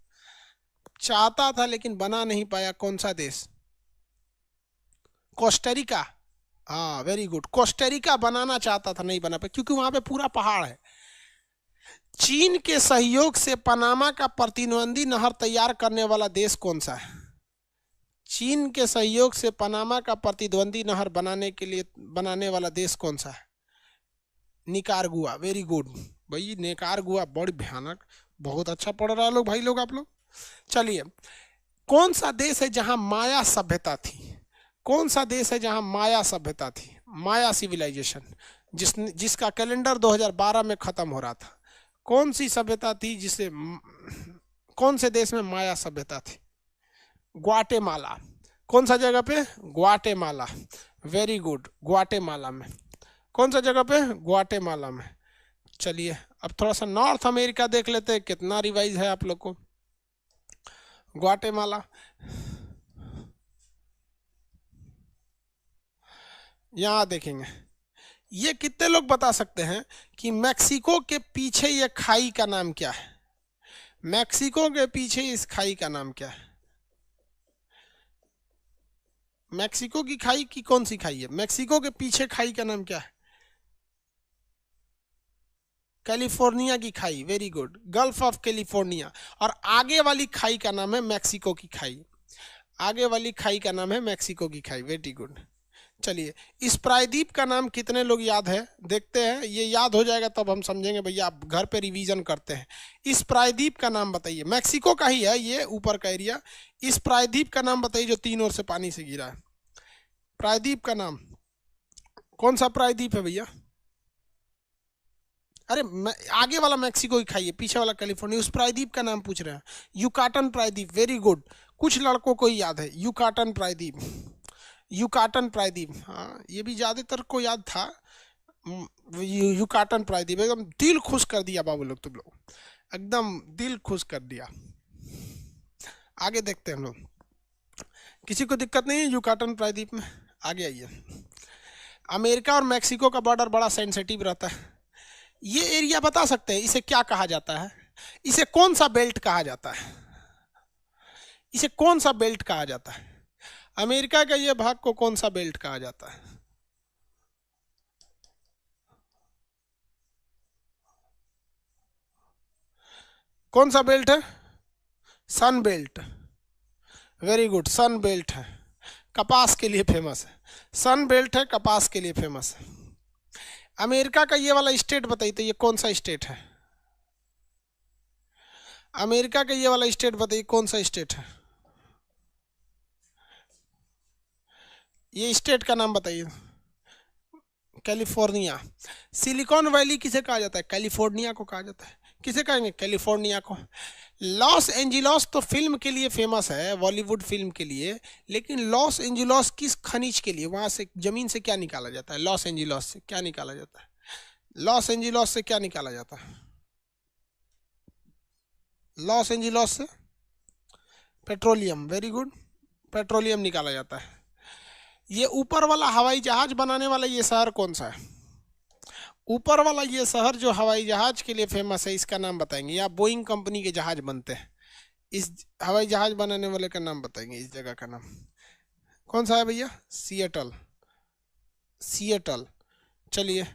चाहता था लेकिन बना नहीं पाया, कौन सा देश? कोस्टारिका। हाँ वेरी गुड, कोस्टारिका बनाना चाहता था, नहीं बना पाया क्योंकि वहां पे पूरा पहाड़ है। चीन के सहयोग से पनामा का प्रतिद्वंदी नहर तैयार करने वाला देश कौन सा है? चीन के सहयोग से पनामा का प्रतिद्वंदी नहर बनाने वाला देश कौन सा है? निकारागुआ, वेरी गुड भाई, निकारागुआ बड़ी भयानक। बहुत अच्छा पढ़ रहा लोग भाई लोग आप लोग। चलिए कौन सा देश है जहां माया सभ्यता थी? कौन सा देश है जहां माया सभ्यता थी? माया सिविलाइजेशन, जिसका कैलेंडर 2012 में खत्म हो रहा था। कौन सी सभ्यता थी जिसे, कौन से देश में माया सभ्यता थी? ग्वाटेमाला। कौन सा जगह पे? ग्वाटेमाला, वेरी गुड, ग्वाटेमाला में। कौन सा जगह पे? ग्वाटेमाला में। चलिए अब थोड़ा सा नॉर्थ अमेरिका देख लेते हैं, कितना रिवाइज है आप लोग को। ग्वाटेमाला, यहाँ देखेंगे। ये कितने लोग बता सकते हैं कि मैक्सिको के पीछे ये खाई का नाम क्या है? मैक्सिको के पीछे इस खाई का नाम क्या है? मैक्सिको की खाई की कौन सी खाई है? मैक्सिको के पीछे खाई का नाम क्या है? कैलिफोर्निया की खाई, very good, gulf of California. और आगे वाली खाई का नाम है मैक्सिको की खाई। आगे वाली खाई का नाम है मैक्सिको की खाई, वेरी गुड। चलिए इस प्रायद्वीप का नाम कितने लोग याद है? देखते हैं, ये याद हो जाएगा तब हम समझेंगे भैया, आप घर पे रिवीजन करते हैं। इस प्रायद्वीप का नाम बताइए, मैक्सिको का ही है ये ऊपर का एरिया। इस प्रायद्वीप का नाम बताइए जो तीन ओर से पानी से घिरा है। प्रायद्वीप का नाम कौन सा प्रायद्वीप है भैया? अरे आगे वाला मैक्सिको ही खाइए, पीछे वाला कैलिफोर्निया, उस प्रायद्वीप का नाम पूछ रहे हैं। युकाटन प्रायद्वीप, वेरी गुड, कुछ लड़कों को ही याद है युकाटन प्रायद्वीप। युकाटन प्रायद्वीप, हाँ ये भी ज़्यादातर को याद था। युकाटन प्रायद्वीप एकदम दिल खुश कर दिया बाबू लोग, तुम लोग एकदम दिल खुश कर दिया। आगे देखते हैं हम लोग, किसी को दिक्कत नहीं है युकाटन प्रायद्वीप में? आगे आइए। अमेरिका और मैक्सिको का बॉर्डर बड़ा सेंसिटिव रहता है। ये एरिया बता सकते हैं इसे क्या कहा जाता है? इसे कौन सा बेल्ट कहा जाता है? इसे कौन सा बेल्ट कहा जाता है? अमेरिका का ये भाग को कौन सा बेल्ट कहा जाता है? कौन सा बेल्ट है? सन बेल्ट, वेरी गुड, सन बेल्ट है, कपास के लिए फेमस है। सन बेल्ट है, कपास के लिए फेमस है। अमेरिका का ये वाला स्टेट बताइए तो ये कौन सा स्टेट है? अमेरिका का ये वाला स्टेट बताइए कौन सा स्टेट है? ये स्टेट का नाम बताइए। कैलिफोर्निया। सिलिकॉन वैली किसे कहा जाता है? कैलिफोर्निया को कहा जाता है। किसे कहेंगे? कैलिफोर्निया को। लॉस एंजिलोस तो फिल्म के लिए फेमस है, बॉलीवुड फिल्म के लिए, लेकिन लॉस एंजिलोस किस खनिज के लिए, वहां से जमीन से क्या निकाला जाता है? लॉस एंजिलोस से क्या निकाला जाता है? लॉस एंजिलोस से क्या निकाला जाता है? लॉस एंजिलोस से पेट्रोलियम। वेरी गुड, पेट्रोलियम निकाला जाता है। ये ऊपर वाला हवाई जहाज बनाने वाला ये शहर कौन सा है? ऊपर वाला ये शहर जो हवाई जहाज के लिए फेमस है, इसका नाम बताएंगे, या बोइंग कंपनी के जहाज बनते हैं, इस हवाई जहाज बनाने वाले का नाम बताएंगे, इस जगह का नाम कौन सा है भैया? सिएटल। सिएटल। चलिए,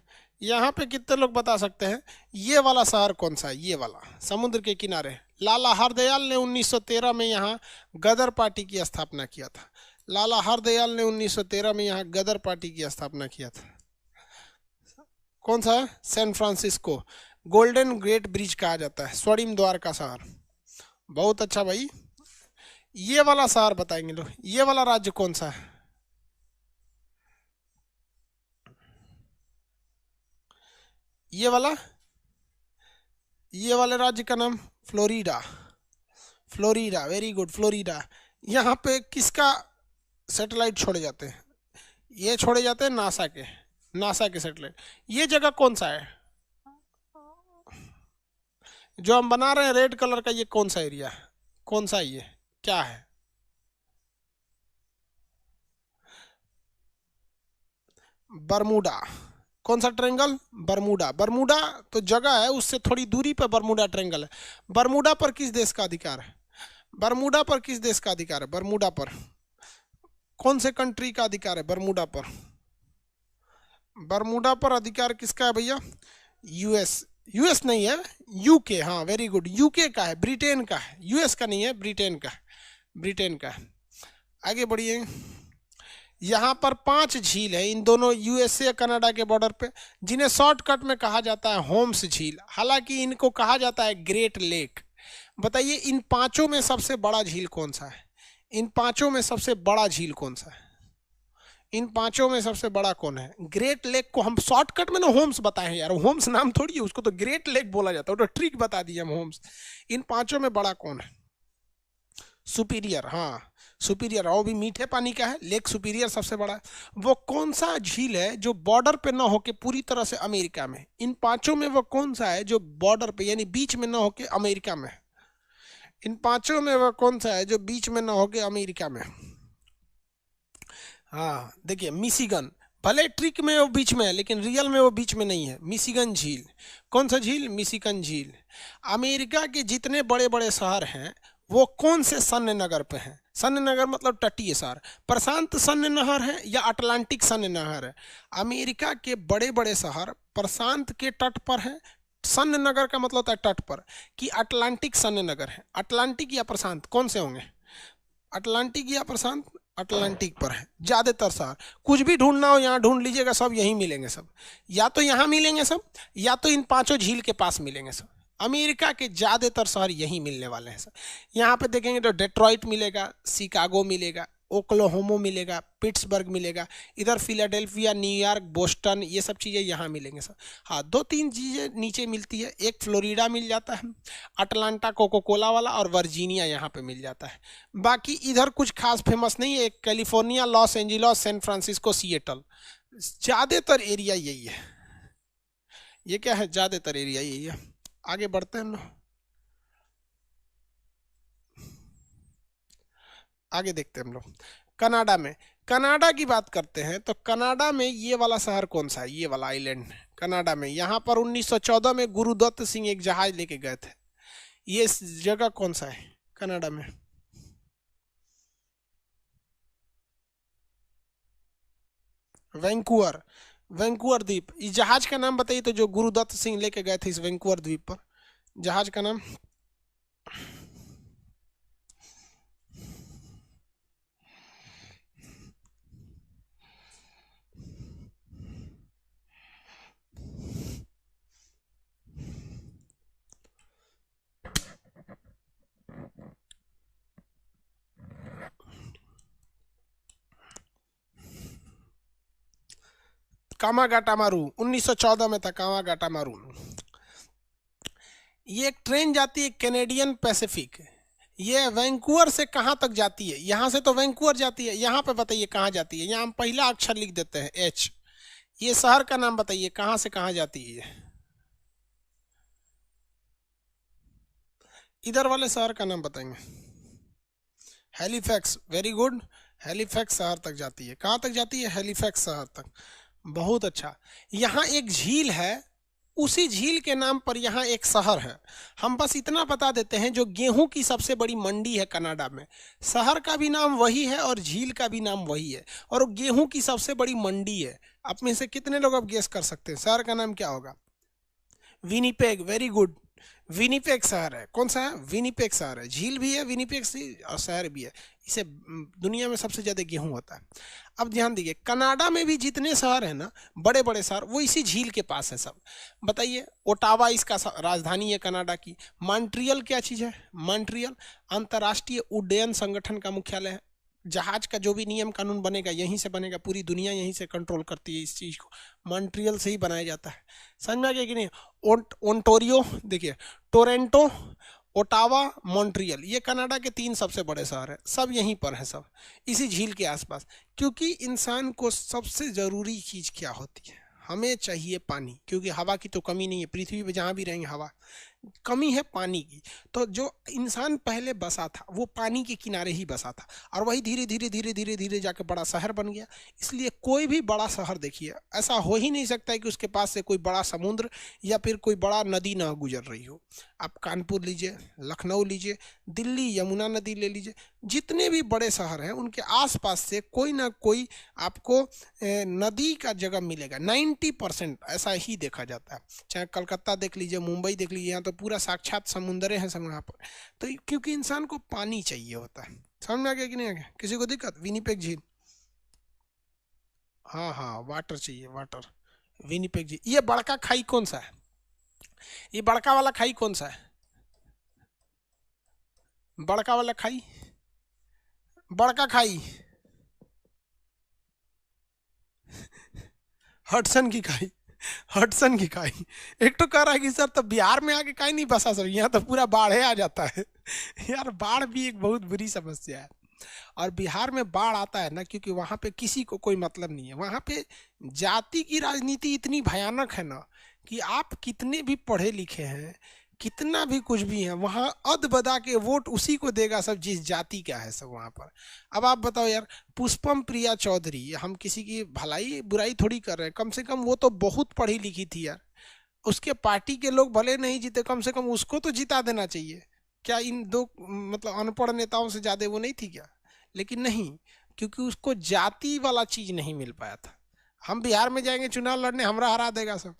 यहाँ पे कितने लोग बता सकते हैं ये वाला शहर कौन सा है? ये वाला समुद्र के किनारे। लाला हरदयाल ने 1913 में यहाँ गदर पार्टी की स्थापना किया था। लाला हरदयाल ने 1913 में यहाँ गदर पार्टी की स्थापना किया था। कौन सा है? San Francisco. Golden Gate Bridge कहा जाता है, स्वर्णिम द्वार का शहर। बहुत अच्छा भाई। ये वाला शहर बताएंगे लोग, ये वाला राज्य कौन सा है? ये वाला, ये वाले राज्य का नाम Florida. Florida, very good, Florida. यहाँ पे किसका सैटेलाइट छोड़े जाते हैं? ये छोड़े जाते हैं नासा के, नासा के सैटेलाइट। ये जगह कौन सा है जो हम बना रहे हैं रेड कलर का? ये कौन सा एरिया है? कौन सा ये क्या है? बरमूडा। कौन सा ट्रेंगल? बरमूडा। बरमूडा तो जगह है, उससे थोड़ी दूरी पर बरमूडा ट्रेंगल है। बरमूडा पर किस देश का अधिकार है? बरमूडा पर किस देश का अधिकार है? बरमूडा पर कौन से कंट्री का अधिकार है? बरमूडा पर, बरमूडा पर अधिकार किसका है भैया? यूएस। यूएस नहीं है, यूके। हाँ वेरी गुड, यूके का है, ब्रिटेन का है, यूएस का नहीं है, ब्रिटेन का है, ब्रिटेन का है। आगे बढ़िए। यहाँ पर 5 झील है, इन दोनों यूएसए कनाडा के बॉर्डर पे, जिन्हें शॉर्टकट में कहा जाता है होम्स झील। हालांकि इनको कहा जाता है ग्रेट लेक। बताइए इन पांचों में सबसे बड़ा झील कौन सा है? इन पांचों में सबसे बड़ा झील कौन सा है? इन पांचों में सबसे बड़ा कौन है? ग्रेट लेक को हम शॉर्टकट में ना होम्स बताए हैं यार, होम्स नाम थोड़ी है, उसको तो ग्रेट लेक बोला जाता है, तो ट्रिक बता दिए हम होम्स। इन पांचों में बड़ा कौन है? सुपीरियर। हाँ सुपीरियर, और भी मीठे पानी का है, लेक सुपीरियर सबसे बड़ा है। वो कौन सा झील है जो बॉर्डर पे ना होके पूरी तरह से अमेरिका में? इन पांचों में वो कौन सा है जो बॉर्डर पे यानी बीच में ना होके अमेरिका में? इन पांचों में वो कौन सा है जो बीच में ना होके अमेरिका में? हाँ देखिए, मिशिगन। भले ट्रिक में वो बीच में है, लेकिन रियल में वो बीच में नहीं है। मिशिगन झील। कौन सा झील? मिशिगन झील। अमेरिका के जितने बड़े बड़े शहर हैं वो कौन से सन्य नगर पे हैं? सन्य नगर मतलब तटीय शहर। प्रशांत सन्य नहर है या अटलांटिक सन्य नहर है? अमेरिका के बड़े बड़े शहर प्रशांत के तट पर हैं। सन्य नगर का मतलब होता है तट पर, कि अटलांटिक सन्य नगर है। अटलांटिक या प्रशांत कौन से होंगे? अटलांटिक या प्रशांत? अटलांटिक पर है ज्यादातर शहर। कुछ भी ढूंढना हो यहाँ ढूंढ लीजिएगा, सब यहीं मिलेंगे सब। या तो यहाँ मिलेंगे सब, या तो इन पांचों झील के पास मिलेंगे सब। अमेरिका के ज्यादातर शहर यहीं मिलने वाले हैं सब। यहाँ पे देखेंगे तो डेट्रॉइट मिलेगा, शिकागो मिलेगा, ओक्लाहोमा मिलेगा, पिट्सबर्ग मिलेगा, इधर फिलाडेल्फिया, न्यूयॉर्क, बोस्टन, ये सब चीज़ें यहाँ मिलेंगे सब। हाँ 2-3 चीज़ें नीचे मिलती है, एक फ्लोरिडा मिल जाता है, अटलांटा कोको कोला वाला, और वर्जीनिया यहाँ पे मिल जाता है। बाकी इधर कुछ खास फेमस नहीं है। एक California, Los Angeles, San Francisco, Seattle, ज़्यादातर एरिया यही है। ये क्या है? ज़्यादातर एरिया यही है। आगे बढ़ते हैं हम लोग, आगे देखते हैं हम लोग। कनाडा में, कनाडा की बात करते हैं तो कनाडा में ये वाला शहर कौन सा है? ये वाला आइलैंड कनाडा में। यहाँ पर 1914 में गुरुदत्त सिंह एक जहाज लेके गए थे। ये जगह कौन सा है कनाडा में? वैंकूवर। वैंकूवर द्वीप। इस जहाज का नाम बताइए तो, जो गुरुदत्त सिंह लेके गए थे इस वैंकूवर द्वीप पर, जहाज का नाम। कामागाटामारू 1914 में था कामागाटामारू। ये एक ट्रेन जाती है कैनेडियन पैसिफिक, ये वैंकूवर से कहाँ तक जाती है? यहाँ से तो वैंकूवर जाती है, यहाँ पे बताइए कहाँ जाती है? यहाँ हम पहला अक्षर लिख देते हैं एच। ये शहर का नाम बताइए कहाँ से कहाँ जाती है? इधर वाले शहर का नाम बताएंगे। हैलिफैक्स, वेरी गुड, हैलिफैक्स शहर तक जाती है। कहाँ तक जाती है? हैलिफैक्स शहर तक। बहुत अच्छा। यहाँ एक झील है, उसी झील के नाम पर यहाँ एक शहर है। हम बस इतना बता देते हैं, जो गेहूं की सबसे बड़ी मंडी है कनाडा में, शहर का भी नाम वही है और झील का भी नाम वही है, और गेहूं की सबसे बड़ी मंडी है। आप में से कितने लोग अब गेस कर सकते हैं शहर का नाम क्या होगा? विनीपेग, वेरी गुड, विनीपेग शहर है। कौन सा है? विनीपेग शहर है। झील भी है विनीपेग से और शहर भी है। इसे दुनिया में सबसे ज्यादा गेहूं होता है। अब ध्यान दीजिए, कनाडा में भी जितने शहर है ना, बड़े बड़े शहर, वो इसी झील के पास है सब। बताइए, ओटावा इसका राजधानी है कनाडा की। मॉन्ट्रियल क्या चीज है? मॉन्ट्रियल अंतर्राष्ट्रीय उड्डयन संगठन का मुख्यालय है। जहाज का जो भी नियम कानून बनेगा यहीं से बनेगा, पूरी दुनिया यहीं से कंट्रोल करती है इस चीज को, मॉन्ट्रियल से ही बनाया जाता है। समझ में आ गया कि नहीं? ओंटारियो देखिए, टोरंटो, ओटावा, मॉन्ट्रियल, ये कनाडा के 3 सबसे बड़े शहर हैं, सब यहीं पर है, सब इसी झील के आसपास। क्योंकि इंसान को सबसे जरूरी चीज क्या होती है? हमें चाहिए पानी, क्योंकि हवा की तो कमी नहीं है पृथ्वी पे, जहां भी रहेंगे हवा, कमी है पानी की। तो जो इंसान पहले बसा था वो पानी के किनारे ही बसा था, और वही धीरे धीरे धीरे धीरे धीरे जाके बड़ा शहर बन गया। इसलिए कोई भी बड़ा शहर देखिए, ऐसा हो ही नहीं सकता है कि उसके पास से कोई बड़ा समुद्र या फिर कोई बड़ा नदी ना गुजर रही हो। आप कानपुर लीजिए, लखनऊ लीजिए, दिल्ली यमुना नदी ले लीजिए, जितने भी बड़े शहर हैं उनके आसपास से कोई ना कोई आपको नदी का जगह मिलेगा। 90% ऐसा ही देखा जाता है। चाहे कलकत्ता देख लीजिए, मुंबई देख लीजिए, यहाँ तो पूरा साक्षात समुंदर है सब यहाँ पर। तो क्योंकि इंसान को पानी चाहिए होता है। समझ में आ गया कि नहीं आ गया? किसी को दिक्कत? विनीपेग झील, हाँ हाँ, वाटर चाहिए, वाटर। विनीपेग झील। ये बड़का खाई कौन सा है? ये बड़का वाला खाई कौन सा है? बड़का वाला खाई, बड़का खाई, हडसन की खाई, हडसन की खाई। एक तो कह रहा है कि सर तो बिहार में आके काहे नहीं बसा सर, यहाँ तो पूरा बाढ़ आ जाता है। यार बाढ़ भी एक बहुत बुरी समस्या है। और बिहार में बाढ़ आता है ना, क्योंकि वहां पे किसी को कोई मतलब नहीं है। वहां पे जाति की राजनीति इतनी भयानक है ना, कि आप कितने भी पढ़े लिखे हैं, कितना भी कुछ भी है, वहां अद बदा के वोट उसी को देगा सब जिस जाति का है सब वहां पर। अब आप बताओ यार, पुष्पम प्रिया चौधरी, हम किसी की भलाई बुराई थोड़ी कर रहे हैं, कम से कम वो तो बहुत पढ़ी लिखी थी यार। उसके पार्टी के लोग भले नहीं जीते, कम से कम उसको तो जिता देना चाहिए। क्या इन दो मतलब अनपढ़ नेताओं से ज्यादा वो नहीं थी क्या? लेकिन नहीं, क्योंकि उसको जाति वाला चीज नहीं मिल पाया था। हम बिहार में जाएंगे चुनाव लड़ने, हमरा हरा देगा सब।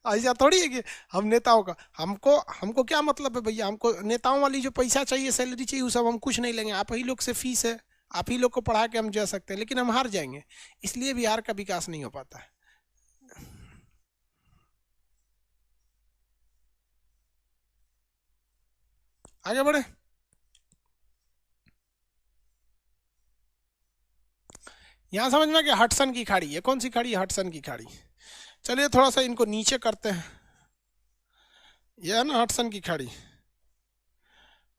ऐसा थोड़ी है कि हम नेताओं का, हमको हमको क्या मतलब है भैया? हमको नेताओं वाली जो पैसा चाहिए, सैलरी चाहिए, वो सब हम कुछ नहीं लेंगे। आप ही लोग से फीस है, आप ही लोग को पढ़ा के हम जा सकते हैं, लेकिन हम हार जाएंगे। इसलिए बिहार का विकास नहीं हो पाता है। आगे बढ़े। यहाँ समझ में आ गया? हडसन की खाड़ी, ये कौन सी खाड़ी है? हडसन की खाड़ी। चलिए थोड़ा सा इनको नीचे करते हैं। यह है ना हडसन की खाड़ी।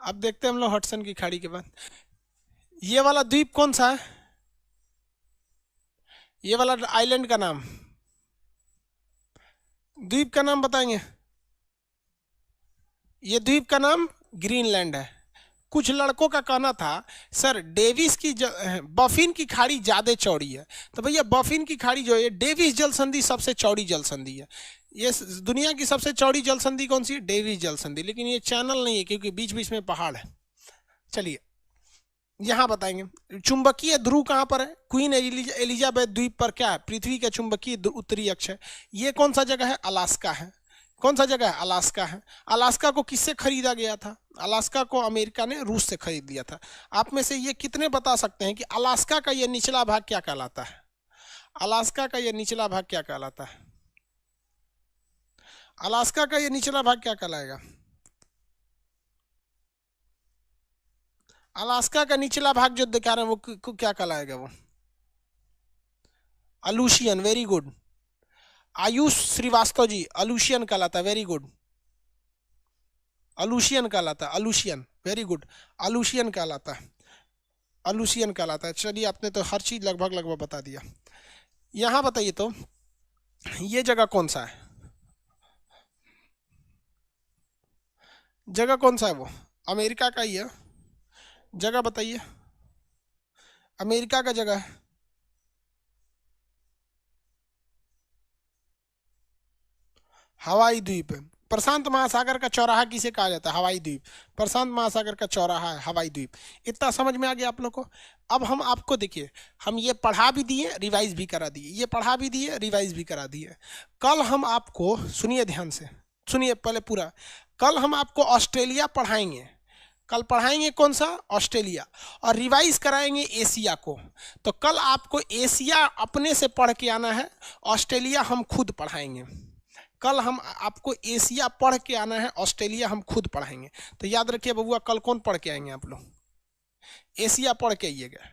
अब देखते हैं हम लोग हडसन की खाड़ी के बाद, ये वाला द्वीप कौन सा है? ये वाला आइलैंड का नाम, द्वीप का नाम बताएंगे? ये द्वीप का नाम ग्रीनलैंड है। कुछ लड़कों का कहना था सर डेविस की बफिन की खाड़ी ज्यादा चौड़ी है। तो भैया बफिन की खाड़ी जो है, डेविस जल संधि सबसे चौड़ी जल संधि है। ये दुनिया की सबसे चौड़ी जल संधि कौन सी है? डेविस जल संधि। लेकिन ये चैनल नहीं है, क्योंकि बीच बीच में पहाड़ है। चलिए यहाँ बताएंगे, चुंबकीय ध्रुव कहाँ पर है? क्वीन एलिजाबेथ द्वीप पर क्या है? पृथ्वी का चुंबकीय उत्तरी अक्ष है। ये कौन सा जगह है? अलास्का है। कौन सा जगह है? अलास्का है। अलास्का को किससे खरीदा गया था? अलास्का को अमेरिका ने रूस से खरीद लिया था। आप में से ये कितने बता सकते हैं कि अलास्का का ये निचला भाग क्या कहलाता है? अलास्का का ये निचला भाग क्या कहलाता है? अलास्का का ये निचला भाग क्या कहलाएगा? अलास्का का निचला भाग जो दिखा रहे हैं वो क्या कहलाएगा? वो अलूशियन, वेरी गुड। आयुष श्रीवास्तव जी, अलूशियन कहलाता है, वेरी गुड। अलूशियन कहलाता है, अलूशियन, वेरी गुड। अलूशियन कहलाता है, अलूशियन कहलाता है। चलिए आपने तो हर चीज लगभग लगभग बता दिया। यहाँ बताइए तो ये जगह कौन सा है, जगह कौन सा है वो? अमेरिका का ही है, जगह बताइए, अमेरिका का जगह है। हवाई द्वीप है। प्रशांत महासागर का चौराहा किसे कहा जाता है? हवाई द्वीप। प्रशांत महासागर का चौराहा है हवाई द्वीप। इतना समझ में आ गया आप लोग को? अब हम आपको देखिए, हम ये पढ़ा भी दिए, रिवाइज भी करा दिए, ये पढ़ा भी दिए, रिवाइज भी करा दिए। कल हम आपको, सुनिए ध्यान से, सुनिए पहले पूरा, कल हम आपको ऑस्ट्रेलिया पढ़ाएंगे। कल पढ़ाएंगे कौन सा? ऑस्ट्रेलिया। और रिवाइज कराएंगे एशिया को। तो कल आपको एशिया अपने से पढ़ के आना है, ऑस्ट्रेलिया हम खुद पढ़ाएंगे। कल हम आपको एशिया पढ़ के आना है, ऑस्ट्रेलिया हम खुद पढ़ाएंगे। तो याद रखिए बबुआ, कल कौन पढ़ के आएंगे आप लोग? एशिया पढ़ के आइएगा।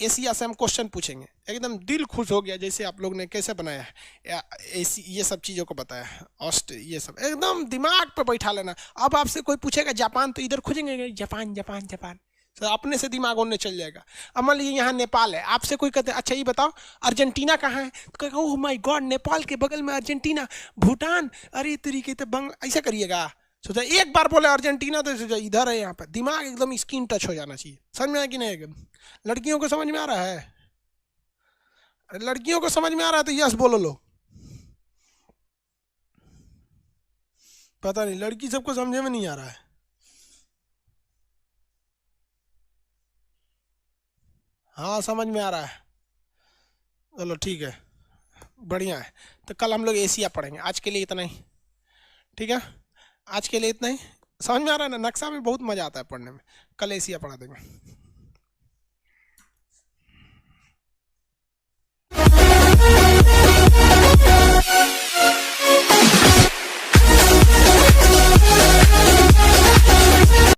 एशिया से हम क्वेश्चन पूछेंगे। एकदम दिल खुश हो गया जैसे आप लोग ने कैसे बनाया है, ये सब चीज़ों को बताया है, ये सब एकदम दिमाग पे बैठा लेना। अब आपसे कोई पूछेगा जापान, तो इधर खोजेंगे जापान जापान जापान, तो अपने से दिमाग होने चल जाएगा। अब मान लीजिए यहाँ नेपाल है, आपसे कोई कहते हैं अच्छा ये बताओ अर्जेंटीना कहाँ है, तो कहेगा ओह माय गॉड नेपाल के बगल में अर्जेंटीना, भूटान, अरे तरीके तो ऐसा करिएगा। सोचा एक बार बोले अर्जेंटीना तो सोचा इधर है, यहाँ पर दिमाग एकदम स्किन टच हो जाना चाहिए। समझ में आया कि नहीं? एकदम लड़कियों को समझ में आ रहा है? अरे लड़कियों को समझ में आ रहा है तो यस बोलो लो। पता नहीं लड़की सबको समझे में नहीं आ रहा है। हाँ समझ में आ रहा है, चलो ठीक है, बढ़िया है। तो कल हम लोग एशिया पढ़ेंगे। आज के लिए इतना ही, ठीक है? आज के लिए इतना ही। समझ में आ रहा है ना? नक्शा में बहुत मज़ा आता है पढ़ने में। कल एशिया पढ़ा देंगे।